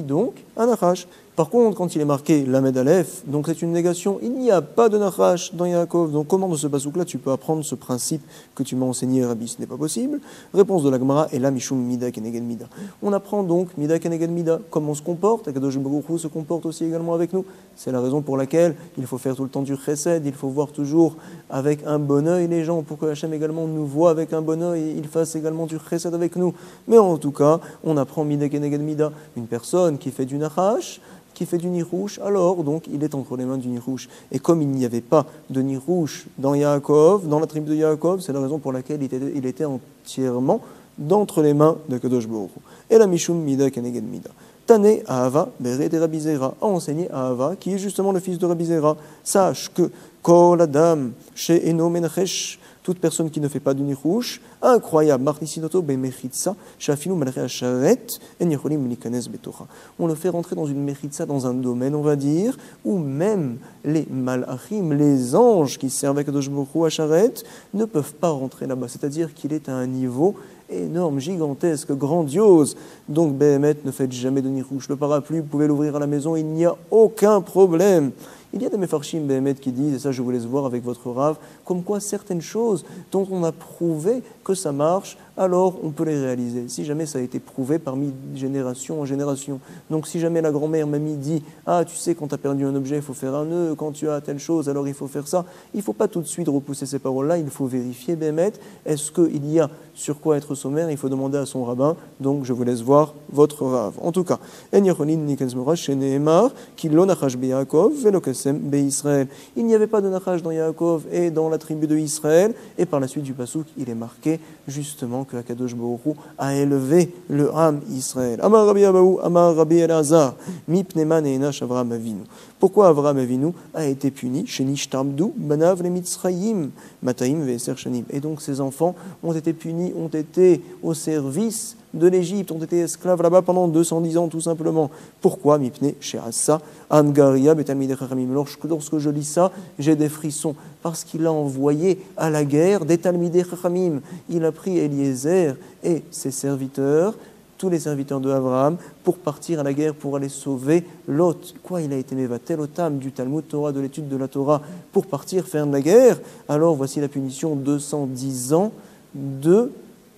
donc un Nachash. Par contre, quand il est marqué Lamed Aleph, donc c'est une négation, il n'y a pas de Nachash dans Yaakov. Donc comment de ce pasouk-là tu peux apprendre ce principe que tu m'as enseigné, Rabbi? Ce n'est pas possible. Réponse de la Gemara est la Mishum Mida Keneged Mida. On apprend donc Mida Keneged Mida, comment on se comporte. Akadosh Baruch Hu se comporte aussi également avec nous. C'est la raison pour laquelle il faut faire tout le temps du chesed, il faut voir toujours avec un bon œil les gens, pour que Hachem également nous voit avec un bon œil et il fasse également du chesed avec nous. Mais en tout cas, on apprend Mida Keneged Mida. Une personne qui fait du Nachash, qui fait du nirouche, alors donc il est entre les mains du nirouche. Et comme il n'y avait pas de nirouche dans Yaakov, dans la tribu de Yaakov, c'est la raison pour laquelle il était entièrement d'entre les mains de Kadosh Baruch Hu. Et la Mishum Mida Keneged Mida. Tane Ahava Beret et Rabbi Zera a enseigné à Ahava, qui est justement le fils de Rabbi Zera. Sache que Kol Adam chez Eno Menachesh, toute personne qui ne fait pas de nirouche, incroyable, Marnisinoto Bemechitsa, Shafinou Malre Asharet, Enyecholim Likanes Betocha. On le fait rentrer dans une mechitsa, dans un domaine, on va dire, où même les malachim, les anges qui servent à Kadosh Baruch Hu Asharet, ne peuvent pas rentrer là-bas. C'est-à-dire qu'il est à un niveau énorme, gigantesque, grandiose. Donc, Béhémet, ne faites jamais de nirouche. Le parapluie, vous pouvez l'ouvrir à la maison, il n'y a aucun problème. Il y a des Mefarshim Béhémet qui disent, et ça je vous laisse voir avec votre Rav, comme quoi certaines choses dont on a prouvé que ça marche, alors on peut les réaliser. Si jamais ça a été prouvé parmi génération en génération. Donc si jamais la grand-mère mamie dit « Ah, tu sais, quand tu as perdu un objet, il faut faire un nœud, quand tu as telle chose, alors il faut faire ça », il ne faut pas tout de suite repousser ces paroles-là, il faut vérifier, Béhémet, est-ce qu'il y a sur quoi être sommaire, il faut demander à son rabbin, donc je vous laisse voir votre Rav. En tout cas, « En Yechonin Nikensmora Sheneemar, Ki lo nachash beYaakov, velo Yosem be Israël. Il n'y avait pas de Nachash dans Yaakov et dans la tribu de Israël. Et par la suite du Passouk, il est marqué justement que Akadosh Baruch Hu a élevé le Ham Israël. Amar Rabbi Abahu, Amar Rabbi Elazar, Mipneman et Enash Avraham Avinu. Pourquoi Avraham Avinu a été puni chez Nishtamdu, Banav le Mitzrayim, Mataim Veser Shanim. Et donc ses enfants ont été punis, ont été au service de l'Égypte, ont été esclaves là-bas pendant 210 ans tout simplement. Pourquoi Mipne chez Assa, Angaria, Betalmidei Chachamim. Lorsque je lis ça, j'ai des frissons, parce qu'il a envoyé à la guerre des Talmidei Chachamim. Il a pris Eliezer et ses serviteurs, tous les serviteurs de Abraham, pour partir à la guerre, pour aller sauver Lot. Quoi, il a été mévatel otam du Talmud Torah, de l'étude de la Torah, pour partir faire de la guerre. Alors voici la punition, 210 ans de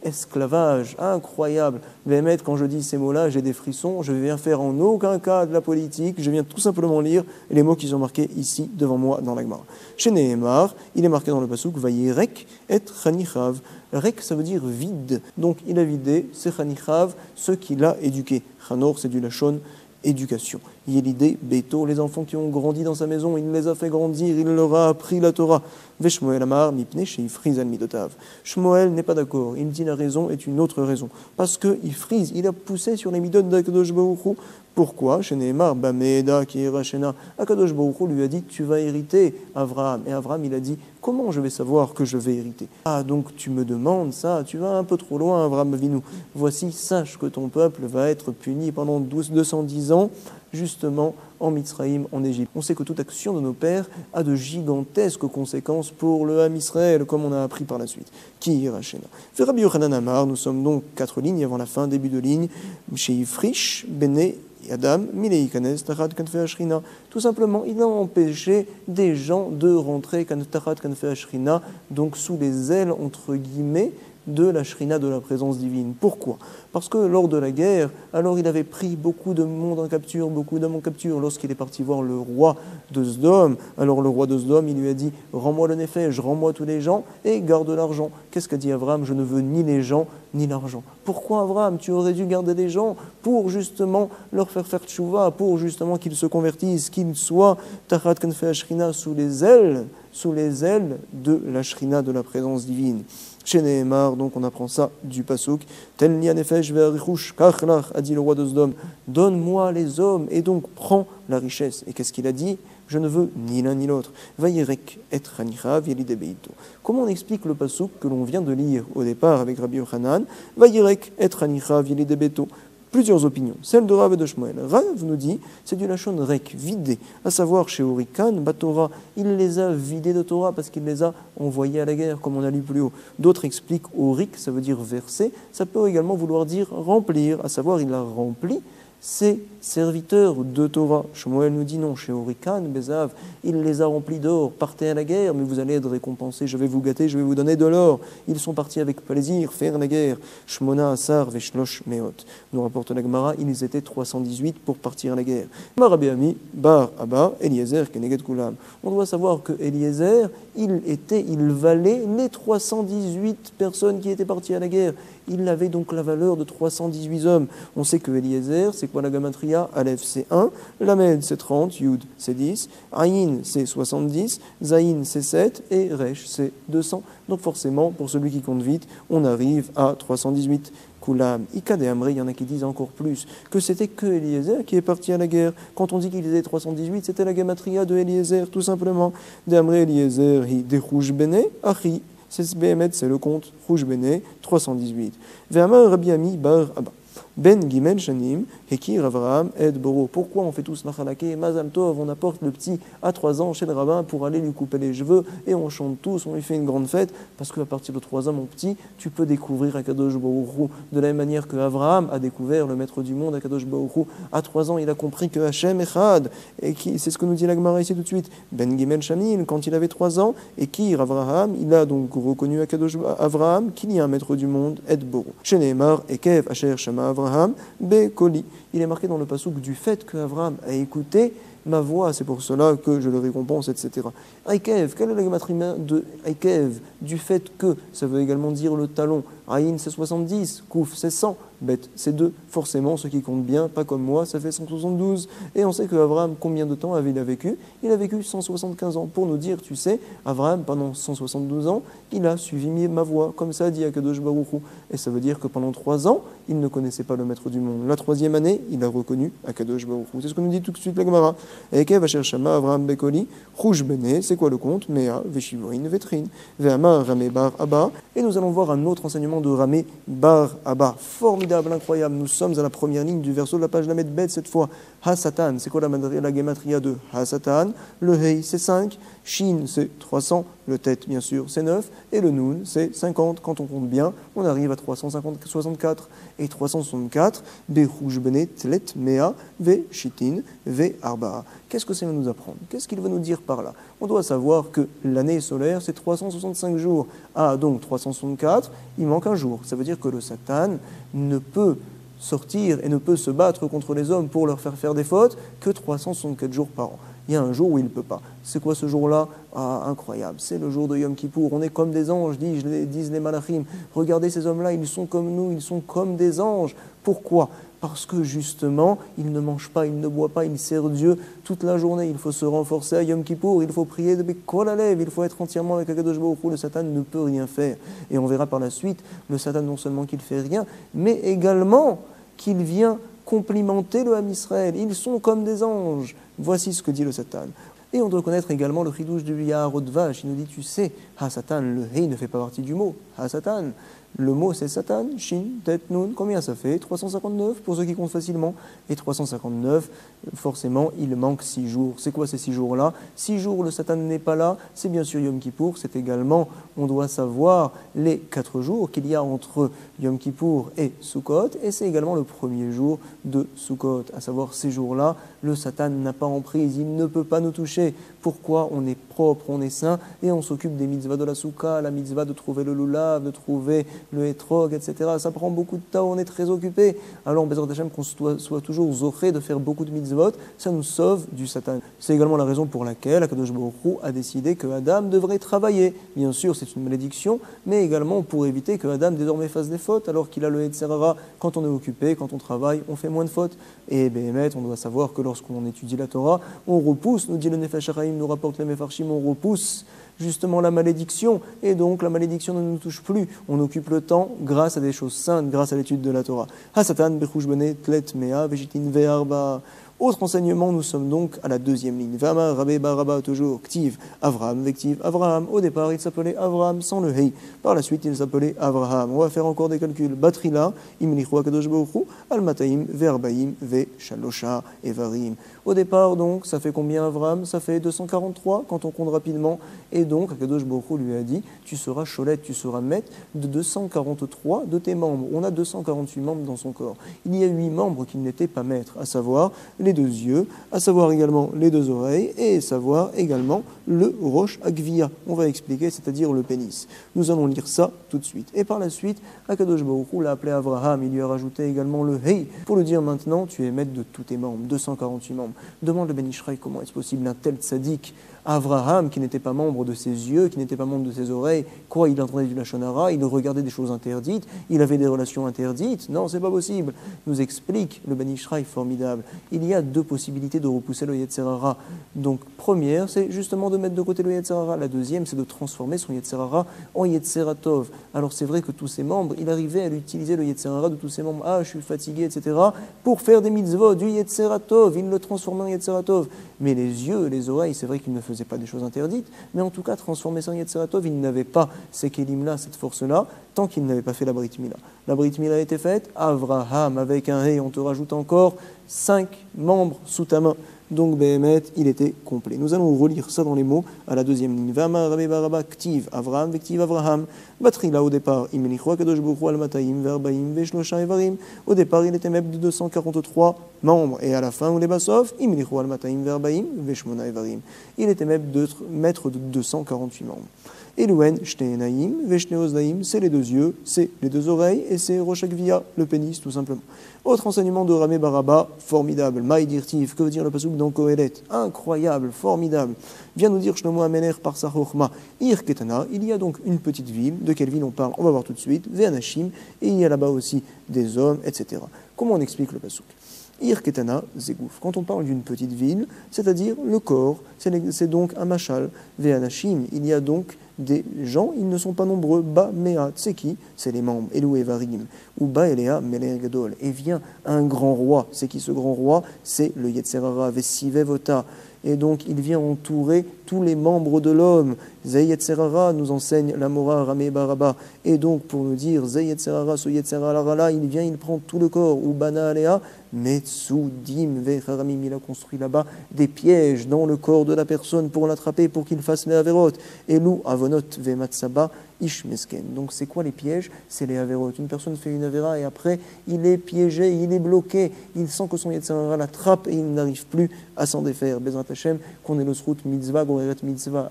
esclavage. Incroyable. Bémet, quand je dis ces mots-là, j'ai des frissons. Je ne viens faire en aucun cas de la politique. Je viens tout simplement lire les mots qui sont marqués ici, devant moi, dans la Gemara. Chez Nehemar, il est marqué dans le pasuk, Vayirek et Chanichav. Rek, ça veut dire vide. Donc, il a vidé, c'est Chanichav, ceux qu'il a éduqués. Chanor, c'est du Lachon, éducation. Yélidé, Beto, les enfants qui ont grandi dans sa maison, il les a fait grandir, il leur a appris la Torah. Veshmoel Amar, Mipne, chez Ifriz al Midotav. Shmuel n'est pas d'accord, il dit la raison est une autre raison. Parce que Ifriz, il a poussé sur les midot d'Akadosh Baruch Hu. Pourquoi chez Nehemar, Bameda, qui est Rachena, Akadosh Baruch Hu lui a dit, tu vas hériter Avraham. Et Avraham, il a dit, comment je vais savoir que je vais hériter? Ah, donc tu me demandes ça, tu vas un peu trop loin, Avraham Avinu. Voici, sache que ton peuple va être puni pendant 210 ans, justement en Mitzraïm, en Égypte. On sait que toute action de nos pères a de gigantesques conséquences pour le Ham Israël, comme on a appris par la suite. Qui ira chez nous? Rabbi Yochanan Amar, nous sommes donc 4 lignes avant la fin, début de ligne. Chez Ifrish, Bene, Adam, Milei Kanes, Tachat Kanfe Ashrina. Tout simplement, il a empêché des gens de rentrer Tachat Kanfe Ashrina, donc sous les ailes, entre guillemets, de la Shrina, de la présence divine. Pourquoi? Parce que lors de la guerre, alors il avait pris beaucoup de monde en capture, beaucoup d'hommes en capture. Lorsqu'il est parti voir le roi de Sdom, alors le roi de Sdom, il lui a dit « Rends-moi le Néphesh, rends-moi tous les gens et garde l'argent. » Qu'est-ce qu'a dit Abraham? « Je ne veux ni les gens, ni l'argent. » Pourquoi Abraham? Tu aurais dû garder les gens pour justement leur faire tchouva, pour justement qu'ils se convertissent, qu'ils soient Tachat Kanfe Ashrina sous les ailes de la Shrina, de la présence divine. Chez Nehemar, donc on apprend ça du pasuk. Tel li anefesh ve'arichush kachlach, a dit le roi de Sdom. Donne-moi les hommes et donc prends la richesse. Et qu'est-ce qu'il a dit? Je ne veux ni l'un ni l'autre. Vayirek et chanichav yelide beito. Comment on explique le pasuk que l'on vient de lire au départ avec Rabbi Yochanan? Vayirek et chanichav yelide beito. Plusieurs opinions. Celle de Rav et de Shmuel. Rav nous dit, c'est du lachon rek, vidé. À savoir, chez Orikan, Batora, il les a vidés de Torah parce qu'il les a envoyés à la guerre, comme on a lu plus haut. D'autres expliquent Orik, ça veut dire verser. Ça peut également vouloir dire remplir. À savoir, il a rempli ses serviteurs de Torah. Shmuel nous dit non, chez Orikan, Bezav, il les a remplis d'or. Partez à la guerre, mais vous allez être récompensés. Je vais vous gâter, je vais vous donner de l'or. Ils sont partis avec plaisir faire la guerre. Shmona, Asar, Veshlosh, Meot. Nous rapporte la Gemara, ils étaient 318 pour partir à la guerre. Marabéami, Bar, Abba, Eliezer, Keneged Kulam. On doit savoir que Eliezer, il valait les 318 personnes qui étaient parties à la guerre. Il avait donc la valeur de 318 hommes. On sait que Eliezer, c'est quoi la gamatria? Aleph, c'est 1, Lamed, c'est 30, Yud, c'est 10, Aïn, c'est 70, Zaïn, c'est 7, et Resh, c'est 200. Donc forcément, pour celui qui compte vite, on arrive à 318. Kulam, Ikad et Amri, il y en a qui disent encore plus, que c'était que Eliezer qui est parti à la guerre. Quand on dit qu'il était 318, c'était la gamatria de Eliezer, tout simplement. De Amri Eliezer, de Rouge Bene, Achi. C'est le compte Rouge Bene, 318. Ve'amar Rabbi Ami bar Abba. Ben Gimel Shanim, Hekir Avraham, Ed Boro. Pourquoi on fait tous Nachalake, Mazal Tov, on apporte le petit à 3 ans chez le rabbin pour aller lui couper les cheveux et on chante tous, on lui fait une grande fête parce qu'à partir de 3 ans, mon petit, tu peux découvrir Akadosh Baruch Hu de la même manière que Avraham a découvert le maître du monde, Akadosh Baruch Hu. À 3 ans, il a compris que Hachem Echad, et c'est ce que nous dit la Gemara ici tout de suite. Ben Gimel Shanim, quand il avait 3 ans, Hekir Avraham, il a donc reconnu Akadosh Avraham qu'il y a un maître du monde, Ed Boro. Chez Nehemar, Ekev Asher Shama Avraham, Bekoli. Il est marqué dans le pasuk du fait que Avraham a écouté ma voix, c'est pour cela que je le récompense, etc. Aikev, quelle est la gematria de Aikev? Du fait que, ça veut également dire le talon. Aïn c'est 70, Kouf c'est 100, bête. C'est 2, forcément, ce qui compte bien, pas comme moi, ça fait 172. Et on sait que Abraham, combien de temps avait-il vécu? Il a vécu 175 ans. Pour nous dire, tu sais, Abraham, pendant 172 ans, il a suivi ma voie, comme ça dit Akadosh Baruch Hu. Et ça veut dire que pendant 3 ans, il ne connaissait pas le maître du monde. La 3e année, il a reconnu Akadosh Baruch Hu. C'est ce que nous dit tout de suite la Gemara. Eke vacher shama Avraham bekoli, rouge bene, c'est quoi le compte? Mea, veshivorin, vetrin, ve'amar ramé bar abba. Et nous allons voir un autre enseignement de Ramé bar abba. Formidable, incroyable. Nous sommes à la première ligne du verso de la page Lamed Bet cette fois. Ha-Satan, c'est quoi la gematria de Ha-Satan? Le Hei, c'est 5. Shin, c'est 300. Le Tet, bien sûr, c'est 9. Et le Nun, c'est 50. Quand on compte bien, on arrive à 364. Et 364, Berouj Bene, Tlet, Mea, Ve, Shitin, Ve, Arba. Qu'est-ce que ça va nous apprendre? Qu'est-ce qu'il va nous dire par là? On doit savoir que l'année solaire, c'est 365 jours. Ah, donc 364, il manque un jour. Ça veut dire que le Satan ne peut sortir et ne peut se battre contre les hommes pour leur faire des fautes que 364 jours par an. Il y a un jour où il ne peut pas. C'est quoi ce jour-là? Ah, incroyable, c'est le jour de Yom Kippour. On est comme des anges, disent les malachim. Regardez ces hommes-là, ils sont comme nous, ils sont comme des anges. Pourquoi? Parce que justement, ils ne mangent pas, ils ne boivent pas, ils servent Dieu toute la journée. Il faut se renforcer à Yom Kippour, il faut prier de Bekol Alev, il faut être entièrement avec Akadosh Baruch Hu. Le Satan ne peut rien faire. Et on verra par la suite, le Satan non seulement qu'il ne fait rien, mais également qu'il vient complimenter le Ham Israël. Ils sont comme des anges. Voici ce que dit le Satan. Et on doit connaître également le chidouche du Yaharot Vash. Il nous dit, tu sais, Ha-Satan, le Hei ne fait pas partie du mot. Ha-Satan, le mot c'est Satan, Shin, Tet, Nun. Combien ça fait? 359 pour ceux qui comptent facilement. Et 359, forcément, il manque 6 jours. C'est quoi ces 6 jours-là? 6 jours, le Satan n'est pas là. C'est bien sûr Yom Kippour. C'est également, on doit savoir, les 4 jours qu'il y a entre Yom Kippour et Sukkot. Et c'est également le premier jour de Sukkot. À savoir, ces jours-là, le Satan n'a pas emprise. Il ne peut pas nous toucher. Pourquoi? On est propre, on est saint et on s'occupe des mitzvahs de la soukha, la mitzvah de trouver le lulav, de trouver le hétrog, etc. Ça prend beaucoup de temps, on est très occupé. Alors, Bezrat Hashem, qu'on soit toujours zoré de faire beaucoup de mitzvot, ça nous sauve du Satan. C'est également la raison pour laquelle Akadosh Baruch Hu a décidé que Adam devrait travailler. Bien sûr, c'est une malédiction, mais également pour éviter que Adam désormais fasse des fautes, alors qu'il a le Yetzer Hara. Quand on est occupé, quand on travaille, on fait moins de fautes. Et Béhémet, on doit savoir que lorsqu'on étudie la Torah, on repousse, nous dit le Nefesh HaChaim, nous rapporte les Mefarshim, on repousse justement la malédiction, et donc la malédiction ne nous touche plus. On occupe le temps grâce à des choses saintes, grâce à l'étude de la Torah. Ha-Satan, Bechush Bene, Tlet, Mea, Vejitin, Ve'arba. Autre enseignement, nous sommes donc à la 2e ligne. Vama, Rabbe, Baraba, toujours, Ktiv, Avraham, Vektiv, Avraham. Au départ, il s'appelait Avraham sans le Hei. Par la suite, il s'appelait Avraham. On va faire encore des calculs. Batrila, Imlichu Akadosh Baruch Hu, Al-Mataim, Ve'arbaim, Ve'shalosha, Evarim. Au départ, donc, ça fait combien Avraham? Ça fait 243 quand on compte rapidement. Et donc, Akadosh Baruch Hu lui a dit, tu seras cholette, tu seras maître de 243 de tes membres. On a 248 membres dans son corps. Il y a 8 membres qui n'étaient pas maîtres, à savoir les 2 yeux, à savoir également les 2 oreilles, et à savoir également le Rosh Agvia. On va expliquer, c'est-à-dire le pénis. Nous allons lire ça tout de suite. Et par la suite, Akadosh Baruch Hu l'a appelé Avraham, il lui a rajouté également le Hei, pour lui dire maintenant, tu es maître de tous tes membres, 248 membres. Demande le Ben Ishraï comment est-ce possible un tel tzaddik, Avraham, qui n'était pas membre de ses yeux, qui n'était pas membre de ses oreilles, quoi, il entendait du Lachon Hara, il regardait des choses interdites, il avait des relations interdites. Non, c'est pas possible. Nous explique le Ben Ishraï formidable. Il y a 2 possibilités de repousser le Yetzer Hara. Donc, première, c'est justement de mettre de côté le Yetzer Hara. La deuxième, c'est de transformer son Yetzer Hara en Yetzer Tov. Alors, c'est vrai que tous ses membres, il arrivait à l'utiliser, le Yetzer Hara de tous ses membres. Ah, je suis fatigué, etc. pour faire des mitzvot, du Yetzer Tov. Il le transformait en Yetzer Tov. Mais les yeux, les oreilles, c'est vrai qu'il ne faisait pas des choses interdites, mais en tout cas, transformer ça en Yetzer Tov, il n'avait pas ces kélim-là, cette force-là, tant qu'il n'avait pas fait la Brit Mila. La Brit Mila a été faite, Avraham, avec un Hei, on te rajoute encore 5 membres sous ta main. Donc, Béhémet, il était complet. Nous allons relire ça dans les mots à la 2e ligne. Vama, Rabbe, Baraba, Ktiv, Avraham, Vektiv, Avraham. Batrila, au départ, Imelichua, Kadosh Baruch Hu, Al-Mataim, Verbaim, Veshlosha, Evarim. Au départ, il était maître de 243 membres. Et à la fin, ou les Basov, Imelichua, Al-Mataim, Verbaim, Veshmona, Evarim. Il était maître de 248 membres. Elouen, Shtenaim, Veshneoznaim, c'est les deux yeux, c'est les deux oreilles, et c'est Rosh Hagvia, le pénis, tout simplement. Autre enseignement de Ramé Baraba, formidable. Maïdirtif, que veut dire le pasuk dans Kohelet? Incroyable, formidable. Vient nous dire Shlomo Amener par sa Chochma, Ir Ketana, il y a donc une petite ville. De quelle ville on parle? On va voir tout de suite. Ve'anashim, et il y a là-bas aussi des hommes, etc. Comment on explique le pasuk? Ir Ketana, Zegouf. Quand on parle d'une petite ville, c'est-à-dire le corps, c'est donc un machal. Ve'anashim, il y a donc des gens, ils ne sont pas nombreux. Ba Mea, c'est qui? C'est les membres. Elou et Varim. Ou Ba Elea Meler Gadol. Et vient un grand roi. C'est qui ce grand roi? C'est le Yetzerara, Vesivevota. Et donc il vient entourer tous les membres de l'homme. Zei Yetzerara nous enseigne la Mora Ramé Baraba. Et donc pour nous dire Zei Yetzerara, ce Yetzerara là, il vient, il prend tout le corps. Ou Bana Alea, Metsudim Vecharamim, il a construit là-bas des pièges dans le corps de la personne pour l'attraper, pour qu'il fasse les avérotes. Et Lou Avonot Vematsaba Ishmesken. Donc c'est quoi les pièges? C'est les avérotes. Une personne fait une avéra et après il est piégé, il est bloqué, il sent que son Yetzerara l'attrape et il n'arrive plus à s'en défaire. Bezrat Hashem, qu'on est le srout mitzvah, goreret mitzvah,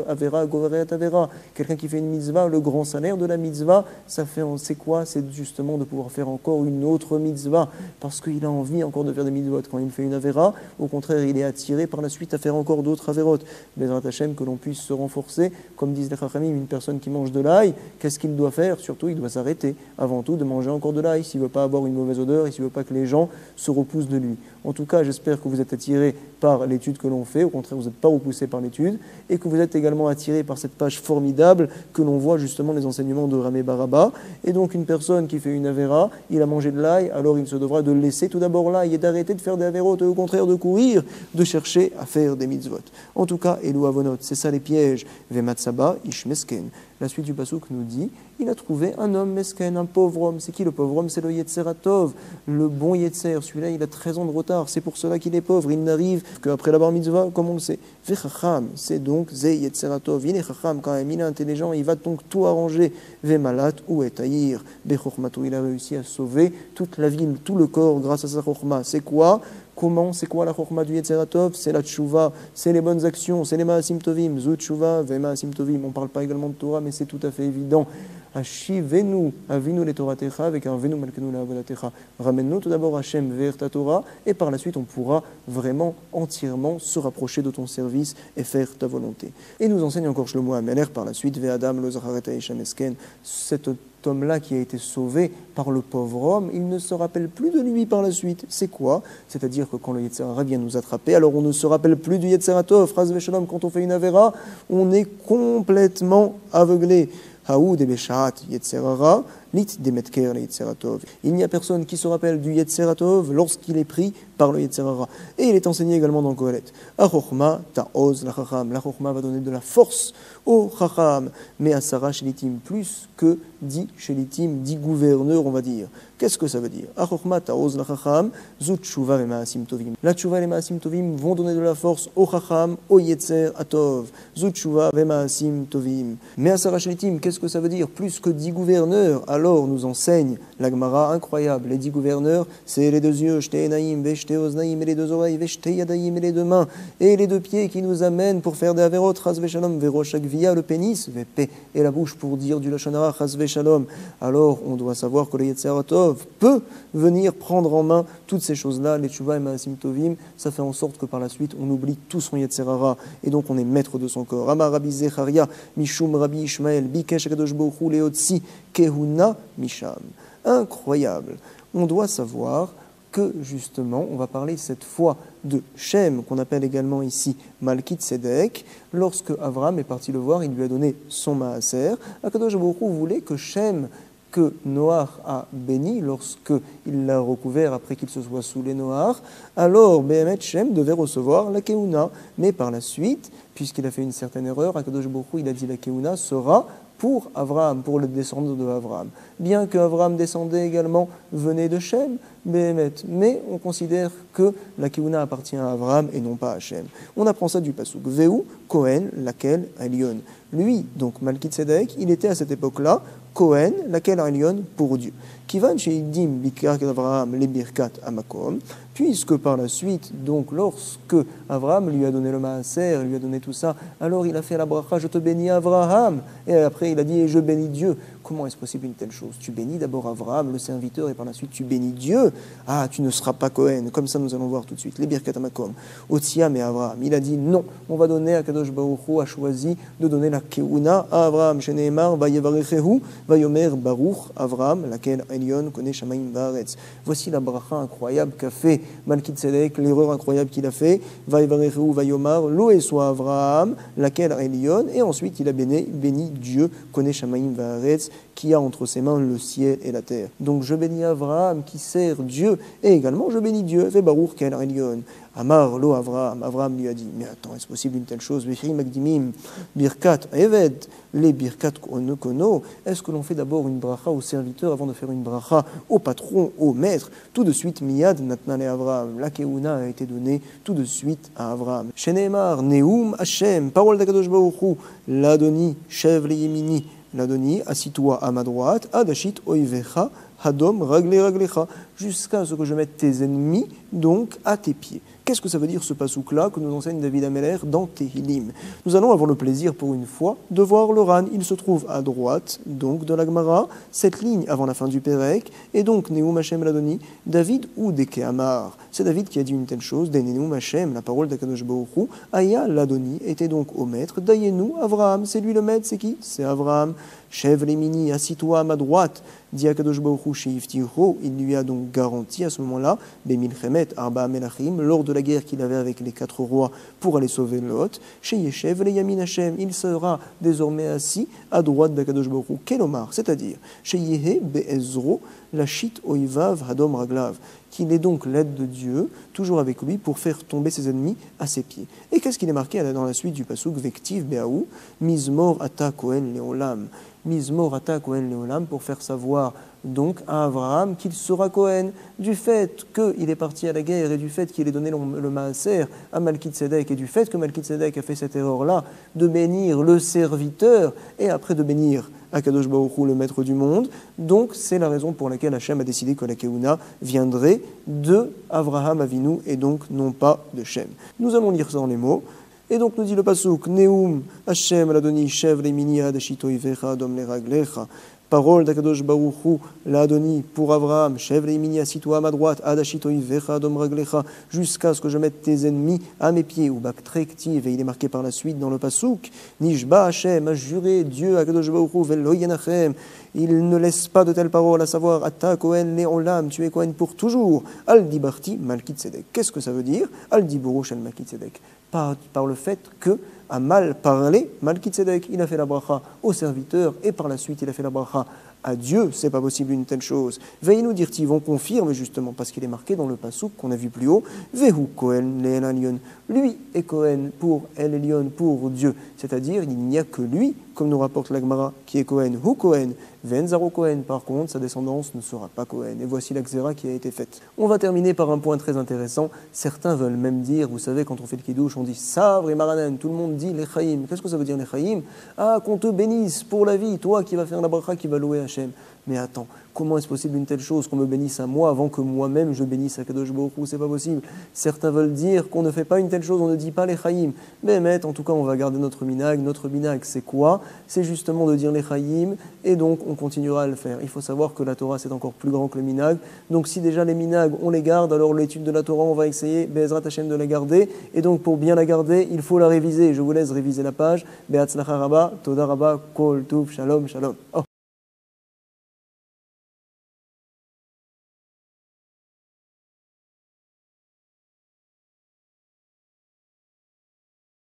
avera, goreret avera. Quelqu'un qui fait une mitzvah, le grand salaire de la mitzvah, ça fait, c'est quoi? C'est justement de pouvoir faire encore une autre mitzvah, parce qu'il a envie encore de faire des mitzvot. Quand il fait une avéra, au contraire, il est attiré par la suite à faire encore d'autres avérotes. Bezrat Hashem, que l'on puisse se renforcer, comme disent les Chachamim, une personne qui mange de l'ail, qu'est-ce qu'il doit faire? Surtout, il doit s'arrêter avant tout de manger encore de l'ail, s'il ne veut pas avoir une mauvaise odeur et s'il ne veut pas que les gens se repoussent de lui. En tout cas, j'espère que vous êtes attirés par l'étude que l'on fait, au contraire, vous n'êtes pas repoussés par l'étude, et que vous êtes également attirés par cette page formidable que l'on voit justement les enseignements de Ramé Baraba. Et donc, une personne qui fait une avéra, il a mangé de l'ail, alors il se devra de laisser tout d'abord l'ail et d'arrêter de faire des avérotes, au contraire de courir, de chercher à faire des mitzvot. En tout cas, Elou Avonot, c'est ça les pièges. Vematsaba, Ishmesken. La suite du pasuk nous dit, il a trouvé un homme mesken, un pauvre homme. C'est qui le pauvre homme? C'est le Yetzeratov, le bon Yetzer. Celui-là, il a 13 ans de retard. C'est pour cela qu'il est pauvre. Il n'arrive qu'après la bar mitzvah, comme on le sait. Vechacham, c'est donc Ze Yetzeratov. Il est chacham quand même, il est intelligent, il va donc tout arranger. Vemalat ou etayir. Bechormatou, il a réussi à sauver toute la ville, tout le corps grâce à sa chorma. C'est quoi? Comment? C'est quoi la chorma du Yetzeratov? C'est la tchouva, c'est les bonnes actions, c'est les ma'asim tovim. Zu tchouva, ve ma'asim tovim. On ne parle pas également de Torah, mais c'est tout à fait évident. Ashivenu, avinu les Toratecha, avec un venu malkenu la avodatecha. Ramène-nous tout d'abord Hachem vers ta Torah, et par la suite on pourra vraiment entièrement se rapprocher de ton service et faire ta volonté. Et nous enseigne encore Shlomo Ameler par la suite, Ve'adam lo zachareta eshamesken, cet homme-là qui a été sauvé par le pauvre homme, il ne se rappelle plus de lui par la suite. C'est quoi? C'est-à-dire que quand le Yetzerara vient nous attraper, alors on ne se rappelle plus du Yetzeratov. Chas v'shalom, quand on fait une avéra, on est complètement aveuglé. Haoud et Beshaat Yetzerara, lit demetker le Yetzeratov. Il n'y a personne qui se rappelle du Yetzeratov lorsqu'il est pris par le Yetzerara. Et il est enseigné également dans Kohelet. Achokma ta'oz la chacham. La chokma va donner de la force au chacham. Mais à Sarah Shelitim, plus que 10 Shelitim, 10 gouverneurs, on va dire. Qu'est-ce que ça veut dire? Achokma ta'oz la chacham, zut tshuva ve ma'asim tovim. La tshuva et les ma'asim tovim vont donner de la force au chacham, au Yetzer atov. Zut tshuva ve ma'asim tovim. Mais à Sarah Shelitim, qu'est-ce que ça veut dire? Plus que 10 gouverneurs. Alors nous enseigne la Gemara incroyable. Les 10 gouverneurs, c'est les 2 yeux, Shte Enaim, Veshte Oznaim, et les 2 oreilles, Veshte Yadaim, et les 2 mains, et les 2 pieds qui nous amènent pour faire des averot, Chas Veshalom, Verosh Hagvia, le pénis, Vepe, et la bouche pour dire du Lashon Hara, Chas Veshalom. Alors on doit savoir que le Yetzeratov peut venir prendre en main toutes ces choses-là, les Tshuva et Ma'asim Tovim. Ça fait en sorte que par la suite on oublie tout son Yetzerara, et donc on est maître de son corps. Amar Rabbi Zecharia, Mishum Rabbi Ishmael, Bikesh Akadosh Baruch Hu Leotzi, Kehuna Misham. Incroyable. On doit savoir que justement, on va parler cette fois de Shem, qu'on appelle également ici Malkit Sedek. Lorsque Avram est parti le voir, il lui a donné son Maaser. Akadosh Baruch Hu voulait que Shem, que Noach a béni lorsqu'il l'a recouvert après qu'il se soit saoulé Noach, alors Behemet Shem devait recevoir la Keuna. Mais par la suite, puisqu'il a fait une certaine erreur, Akadosh Baruch Hu, il a dit la Keuna sera pour Avraham, pour le descendant de Avraham. Bien que Avraham descendait également, venait de Shem, Behemet. Mais on considère que la Keuna appartient à Avraham et non pas à Shem. On apprend ça du pasuk. Veu, Kohen, laquelle Elion. Lui, donc Malkit Sedek, il était à cette époque-là Kohen, laquelle Elion pour Dieu. Kivan sheidim birkat Avraham le birkat amakom, puisque par la suite, donc lorsque Avraham lui a donné le maaser, lui a donné tout ça, alors il a fait la bracha, je te bénis Avraham, et après il a dit, je bénis Dieu. Comment est-ce possible une telle chose? Tu bénis d'abord Avraham, le serviteur, et par la suite tu bénis Dieu. Ah, tu ne seras pas Cohen. Comme ça, nous allons voir tout de suite. Les birkat amakom, Otziam et Avraham. Il a dit non. On va donner, Akadosh Baruch Hu a choisi de donner la keuna à Avraham. Sheneemar, vayevarechehu, vayomer Baruch Avraham, laquelle Elion connaît Shamaim Vaaretz. Voici la bracha incroyable qu'a fait Malki Tzedek, l'erreur incroyable qu'il a fait. Vayevarechehu, vayomar, loué soit Avraham, laquelle Elion. Et ensuite, il a béni Dieu, connaît Shamaim Vaaretz, qui a entre ses mains le ciel et la terre. Donc je bénis Avraham qui sert Dieu, et également je bénis Dieu, ve Baruch kel Elion. Amar lo Avraham, Avraham lui a dit, mais attends, est-ce possible une telle chose? Vechri magdimim, birkat eved, les birkat kono, est-ce que l'on fait d'abord une bracha au serviteur avant de faire une bracha au patron, au maître? Tout de suite, miyad natnale Avraham, la keuna a été donnée tout de suite à Avraham. Sheneemar, neum Hashem, parole d'Akadosh Baruch Hu, l'adoni, chev le yemini, l'adoni, assis-toi à ma droite, adashit oivecha, hadom raglecha, jusqu'à ce que je mette tes ennemis, donc, à tes pieds. Qu'est-ce que ça veut dire ce pasouk-là que nous enseigne David Ameler dans Tehilim? Nous allons avoir le plaisir pour une fois de voir le Ran. Il se trouve à droite, donc, de la Gemara, cette ligne avant la fin du Pérek, et donc, Neum Hashem l'Adoni, David ou Deke Amar. C'est David qui a dit une telle chose, Neum Hashem, la parole d'Akadosh Baruch Hu, Aya l'Adoni était donc au maître, Dayenu Avraham, c'est lui le maître, c'est qui? C'est Avraham. Chev Lemini, assis-toi à ma droite, dit Akadosh Baruch Hu Sheiftiho, il lui a donc garanti à ce moment-là, Bemilchemet Arba Melachim, lors de la guerre qu'il avait avec les 4 rois pour aller sauver Lot, chez Yeshev le Yamin Hashem, il sera désormais assis à droite d'Akadosh Baruch Hu, Kelomar, c'est-à-dire, chez Yehe Be'ezro, Lachit Oivav Hadom Raglav, qu'il est donc l'aide de Dieu, toujours avec lui, pour faire tomber ses ennemis à ses pieds. Et qu'est-ce qu'il est marqué dans la suite du pasuk Vektiv Be'aou, Mizmor Ata Kohen Leolam, Mizmor Ata Kohen Leolam, pour faire savoir donc à Avraham qu'il sera Kohen, du fait qu'il est parti à la guerre et du fait qu'il ait donné le maaser à Malki Tzedek et du fait que Malki Tzedek a fait cette erreur-là de bénir le serviteur et après de bénir Akadosh Baruch Hu, le maître du monde. Donc c'est la raison pour laquelle Hachem a décidé que la Keuna viendrait de Avraham Avinu et donc non pas de Shem. Nous allons lire ça dans les mots. Et donc nous dit le pasuk, Neum Hashem l'Adoni Shev Lemini Adashito Ivecha Dom Leraglecha. Parole d'Akadosh Baruch Hu, l'Adoni pour Avraham, Shev Lemini, assis-toi à ma droite, Adashito Ivecha Dom Raglecha, jusqu'à ce que je mette tes ennemis à mes pieds. Ou Baktrektiv, et il est marqué par la suite dans le pasuk, Nishba Hashem, a juré Dieu Akadosh Baruch Hu, Velo Yenachem, il ne laisse pas de telles paroles, à savoir Ata Kohen Leolam, tu es Kohen pour toujours. Al Dibarti Malki Tzedek. Qu'est-ce que ça veut dire? Al Diburu Shel Malki Tzedek. Par le fait que a mal parlé, Malki Tzedek, il a fait la bracha au serviteur et par la suite il a fait la bracha à Dieu, c'est pas possible une telle chose. Veillez-nous dire-t-il, on confirme justement parce qu'il est marqué dans le pasuk qu'on a vu plus haut, Vehu Kohen le Elion, lui est Kohen pour El Elion, pour Dieu, c'est-à-dire il n'y a que lui, comme nous rapporte la Gemara, qui est Kohen, Hu Kohen, Venzaro Kohen, par contre sa descendance ne sera pas Kohen, et voici la Xéra qui a été faite. On va terminer par un point très intéressant, certains veulent même dire, vous savez quand on fait le Kiddush, on dit Savre et Maranen, tout le monde dit l'Echaïm, qu'est-ce que ça veut dire l'Echaïm? Ah, qu'on te bénisse pour la vie, toi qui vas faire la bracha, qui va louer Hachem. Mais attends, comment est-ce possible une telle chose, qu'on me bénisse à moi avant que moi-même je bénisse Akadosh Baruch Hu? C'est pas possible. Certains veulent dire qu'on ne fait pas une telle chose, on ne dit pas les Chaïm. Mais en tout cas, on va garder notre minag. Notre minag, c'est quoi? C'est justement de dire les Chaïm, et donc on continuera à le faire. Il faut savoir que la Torah, c'est encore plus grand que le minag. Donc si déjà les minag, on les garde, alors l'étude de la Torah, on va essayer, Be'ezrat Hashem, de la garder. Et donc pour bien la garder, il faut la réviser. Je vous laisse réviser la page. Be'atzlacha rabba, toda rabba, kol tuv, shalom, shalom. Oh.